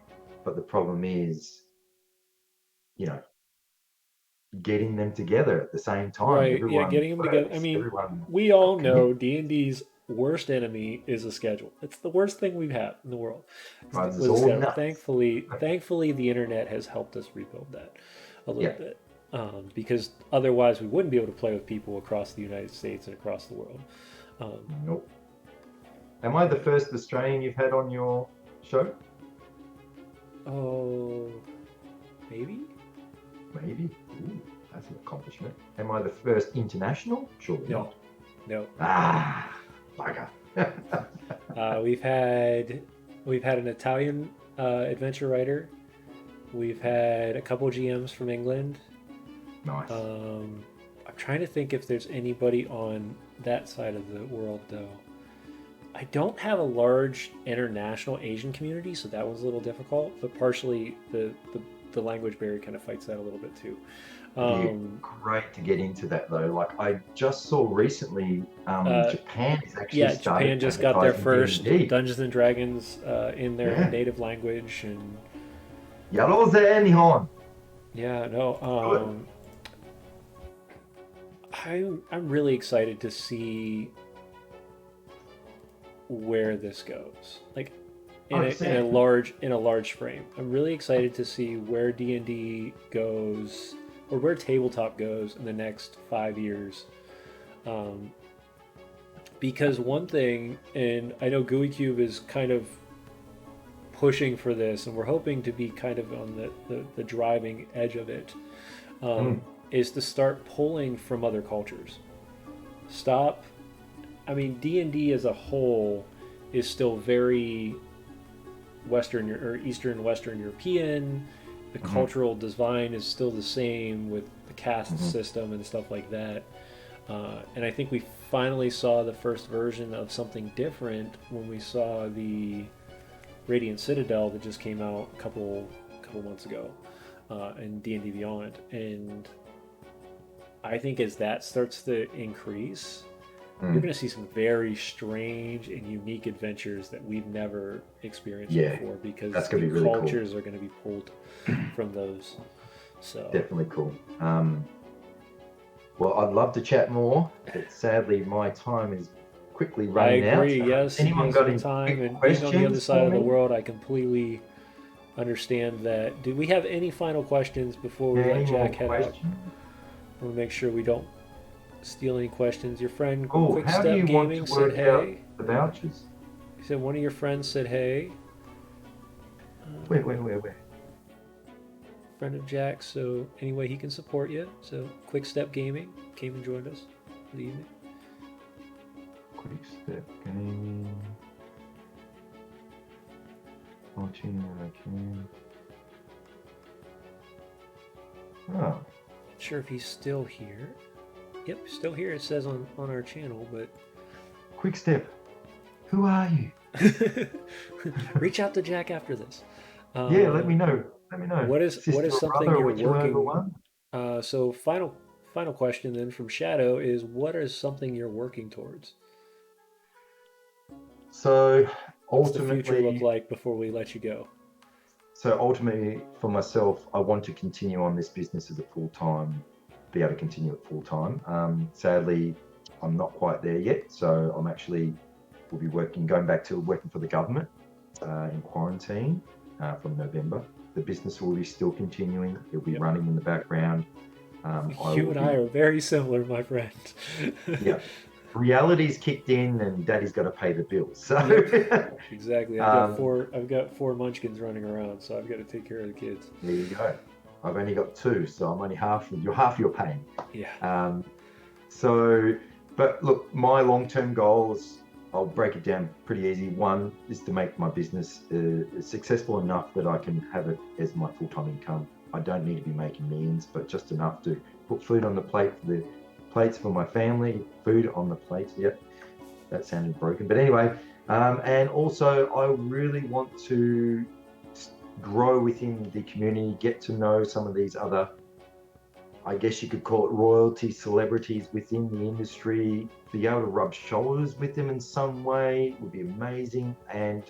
But the problem is, you know, getting them together at the same time. Right, yeah, Everyone getting them together. I works, mean, everyone we all know commits, D&D's worst enemy is a schedule. It's the worst thing we've had in the world. drives us Was a all schedule. nuts. Thankfully, the internet has helped us rebuild that a little Yeah, bit, because otherwise we wouldn't be able to play with people across the United States and across the world. Um, nope. Am I the first Australian you've had on your show? Oh, maybe? Maybe. Ooh, that's an accomplishment. Am I the first international? Surely No. not. No. Ah, bugger. We've had an Italian adventure writer. We've had a couple GMs from England. Nice. I'm trying to think if there's anybody on that side of the world though. I don't have a large international Asian community, so that was a little difficult. But partially the language barrier kind of fights that a little bit too. It'd be great to get into that though. Like I just saw recently, Japan is actually started Japan just got their first D&D. Dungeons and Dragons in their native language, and Yaroze Nihon. yeah, no, I'm really excited to see where this goes. Like in a large frame. I'm really excited to see where D&D goes or where tabletop goes in the next 5 years. Because one thing, and I know GUI Cube is kind of pushing for this, and we're hoping to be kind of on the driving edge of it, is to start pulling from other cultures. I mean, D&D as a whole is still very Western or Eastern Western European. The cultural design is still the same with the caste system and stuff like that. And I think we finally saw the first version of something different when we saw the Radiant Citadel that just came out a couple months ago in D&D Beyond. And I think as that starts to increase, you're going to see some very strange and unique adventures that we've never experienced before, because the really cultures are going to be pulled from those. So definitely cool. Well, I'd love to chat more, but sadly my time is quickly running out. I agree. Yes. Anyone got any time and questions being on the other side of the world, I completely understand that. Do we have any final questions before we let Jack head out? I want to make sure we don't steal any questions. Your friend Quick Step Gaming said hey. The vouchers. He said one of your friends said hey. Where? Friend of Jack, so any way he can support you. So Quick Step Gaming came and joined us for the evening. Quick Step Gaming. Watching when I can. Oh. Not sure if he's still here. Yep, still here. It says on our channel, but Quick Step, who are you? Reach out to Jack after this. Yeah, let me know. What is something you're working? So final question then from Shadow is, what is something you're working towards? So what's the future look like before we let you go? So ultimately, for myself, I want to continue on this business as a full-time, be able to continue it full-time. Sadly, I'm not quite there yet, so will be going back to working for the government in quarantine from November. The business will be still continuing. It'll be running in the background. You and I are very similar, my friend. Yeah. Reality's kicked in and Daddy's got to pay the bills. So exactly. I've got four munchkins running around, so I've got to take care of the kids. There you go. I've only got two, so I'm only half your pain. Yeah. But look, my long-term goals, I'll break it down pretty easy. One is to make my business successful enough that I can have it as my full-time income. I don't need to be making millions, but just enough to put food on the plate plates for my family, food on the plates. Yep, that sounded broken. But anyway, and also I really want to grow within the community, get to know some of these other, I guess you could call it royalty celebrities within the industry, be able to rub shoulders with them in some way would be amazing. And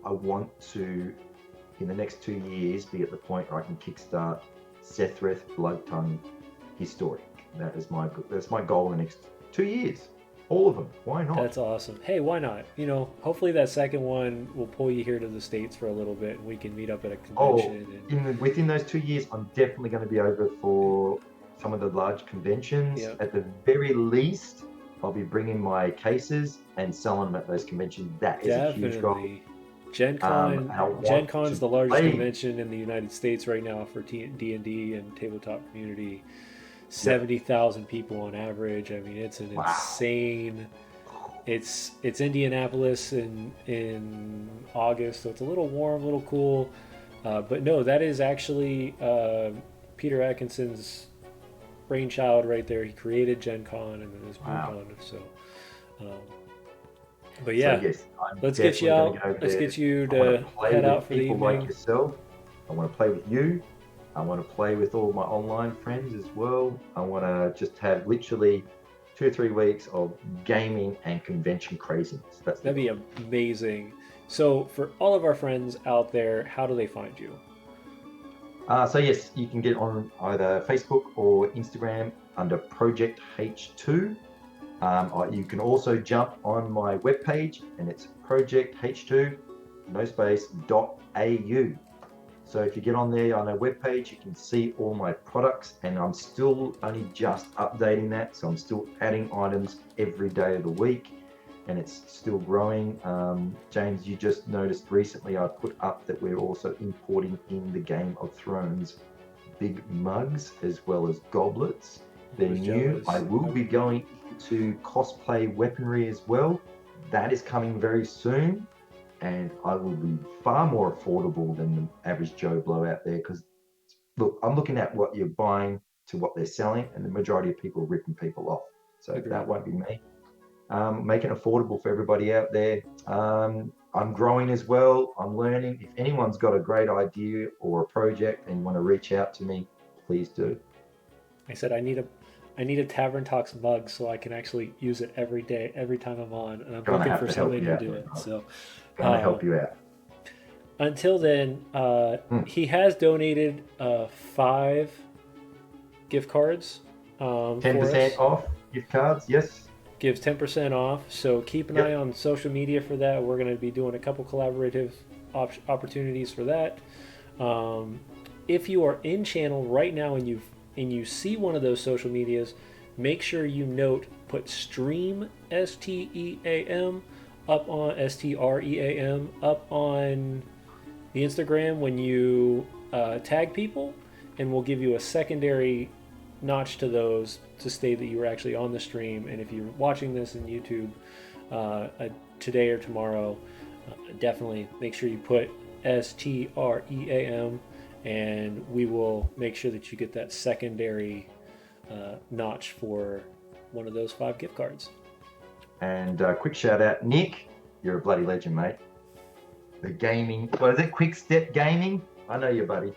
I want to, in the next 2 years, be at the point where I can kickstart Sethreth Blood Tongue Historic. That's my goal in the next 2 years. All of them. Why not? That's awesome. Hey, why not? Hopefully that second one will pull you here to the States for a little bit, and we can meet up at a convention. Within those 2 years, I'm definitely going to be over for some of the large conventions. Yep. At the very least, I'll be bringing my cases and selling them at those conventions. That is a huge goal. Definitely. Gen Con's the largest convention in the United States right now for D&D and tabletop community. 70,000 people on average. I mean, it's an insane. It's Indianapolis in August, so it's a little warm, a little cool. But no, that is actually Peter Atkinson's brainchild right there. He created Gen Con and then this Con. So, but yeah, so yes, let's get you out. Let's get you to head out for the evening. Like yourself, I want to play with you. I want to play with all my online friends as well. I want to just have literally 2 or 3 weeks of gaming and convention craziness. That'd be amazing. So for all of our friends out there, how do they find you? So yes, you can get on either Facebook or Instagram under Project H2. You can also jump on my webpage, and it's projecth2, no space, .au. So if you get on there on our webpage, you can see all my products, and I'm still only just updating that. So I'm still adding items every day of the week, and it's still growing. James, you just noticed recently I put up that we're also importing in the Game of Thrones big mugs as well as goblets. They're new. I will be going into cosplay weaponry as well. That is coming very soon. And I will be far more affordable than the average Joe Blow out there, because look, I'm looking at what you're buying to what they're selling, and the majority of people are ripping people off. So that won't be me. Making it affordable for everybody out there. I'm growing as well. I'm learning. If anyone's got a great idea or a project and you want to reach out to me, please do. I said I need a Tavern Talks mug so I can actually use it every day, every time I'm on, and I'm looking for somebody to do it. So. Going to help you out. Until then, he has donated 5 gift cards. 10% off gift cards, yes. Gives 10% off. So keep an eye on social media for that. We're going to be doing a couple collaborative opportunities for that. If you are in channel right now and you see one of those social medias, make sure you put stream STEAM up on STREAM up on the Instagram when you tag people, and we'll give you a secondary notch to those to state that you were actually on the stream. And if you're watching this in YouTube today or tomorrow, definitely make sure you put STREAM, and we will make sure that you get that secondary notch for one of those 5 gift cards. And quick shout out, Nick, you're a bloody legend, mate. The gaming, what is it? Quick Step Gaming? I know you, buddy.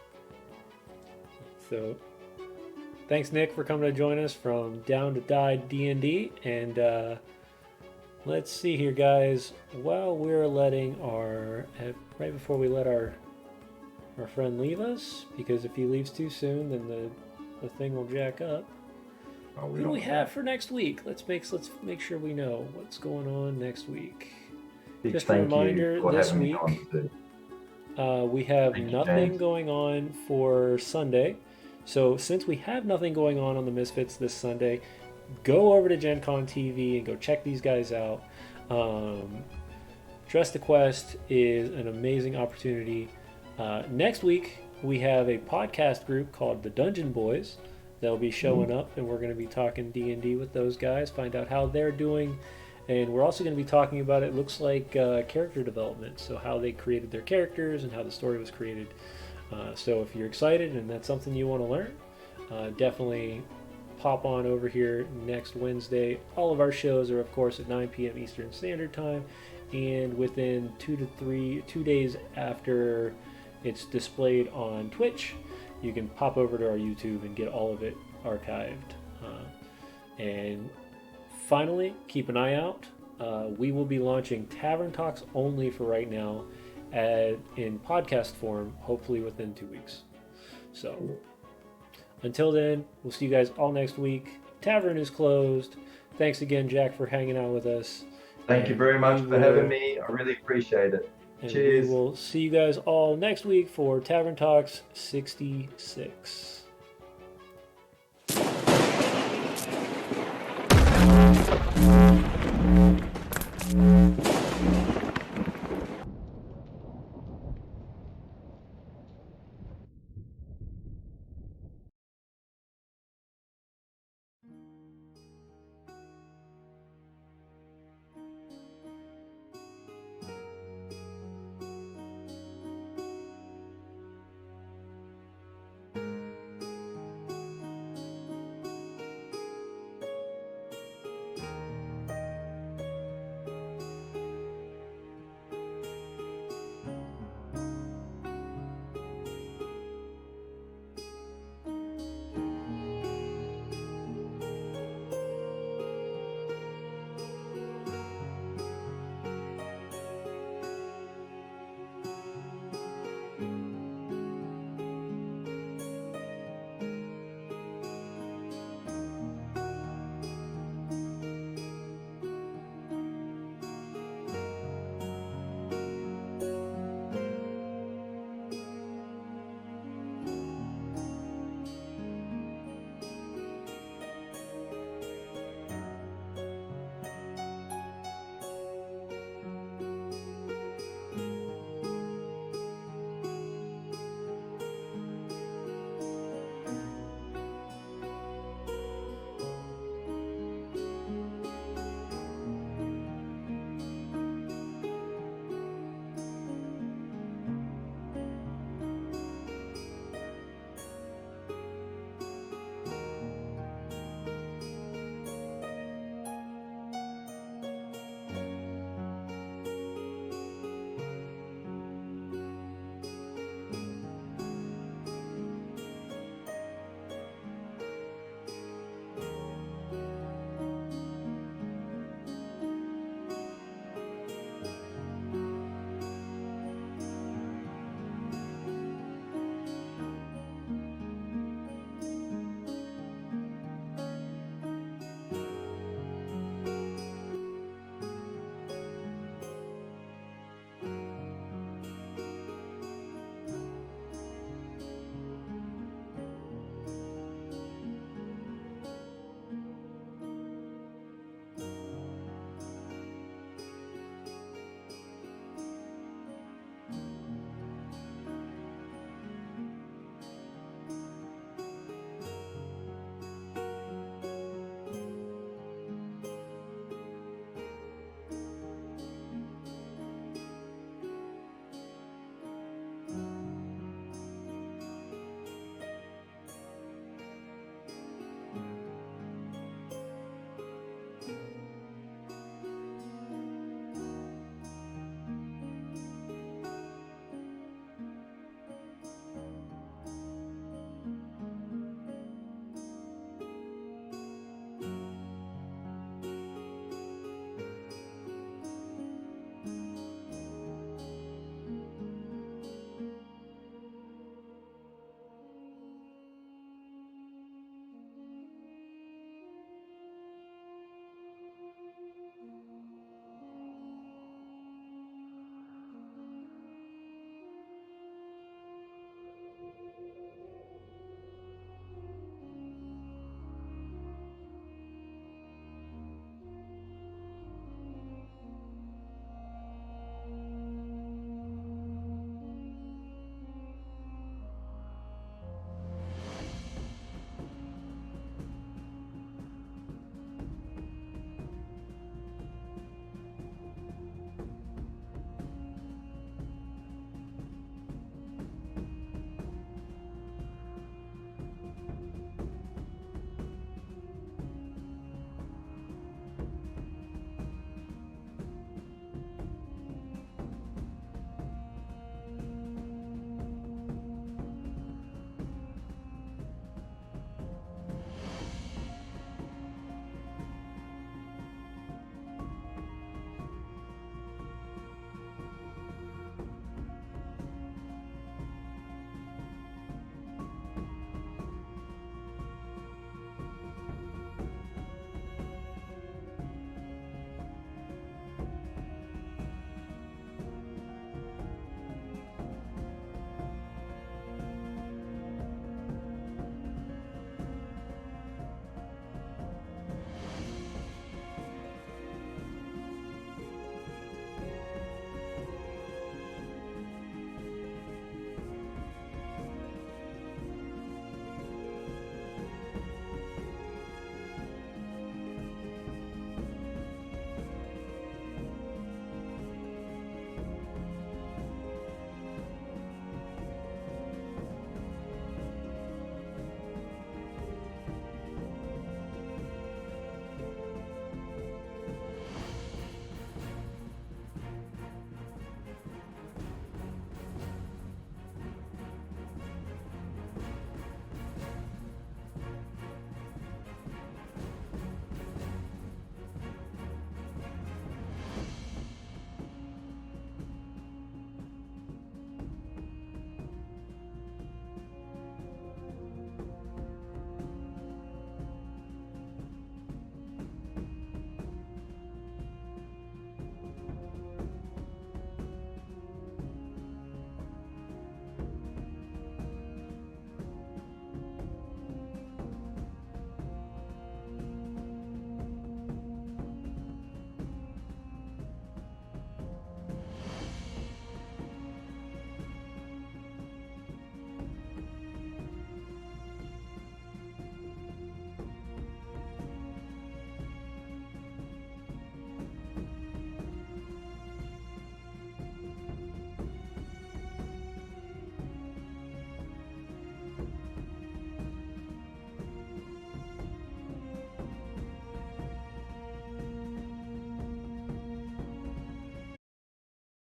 So, thanks, Nick, for coming to join us from Down to Die D&D. And let's see here, guys. While we're letting right before we let our friend leave us, because if he leaves too soon, then the thing will jack up. What do we have for next week? Let's make sure we know what's going on next week. Just a reminder, this week we have nothing going on for Sunday. So since we have nothing going on the Misfits this Sunday, go over to Gen Con TV and go check these guys out. Dress to Quest is an amazing opportunity. Next week we have a podcast group called the Dungeon Boys. They'll be showing up, and we're going to be talking D&D with those guys, find out how they're doing. And we're also going to be talking about, it looks like, character development, so how they created their characters and how the story was created. So if you're excited and that's something you want to learn, definitely pop on over here next Wednesday. All of our shows are, of course, at 9 p.m. Eastern Standard Time, and within 2 days after it's displayed on Twitch, you can pop over to our YouTube and get all of it archived. And finally, keep an eye out. We will be launching Tavern Talks only for right now in podcast form, hopefully within 2 weeks. So until then, we'll see you guys all next week. Tavern is closed. Thanks again, Jack, for hanging out with us. Thank you very much for having me. I really appreciate it. And cheers. We will see you guys all next week for Tavern Talks 66. Bye.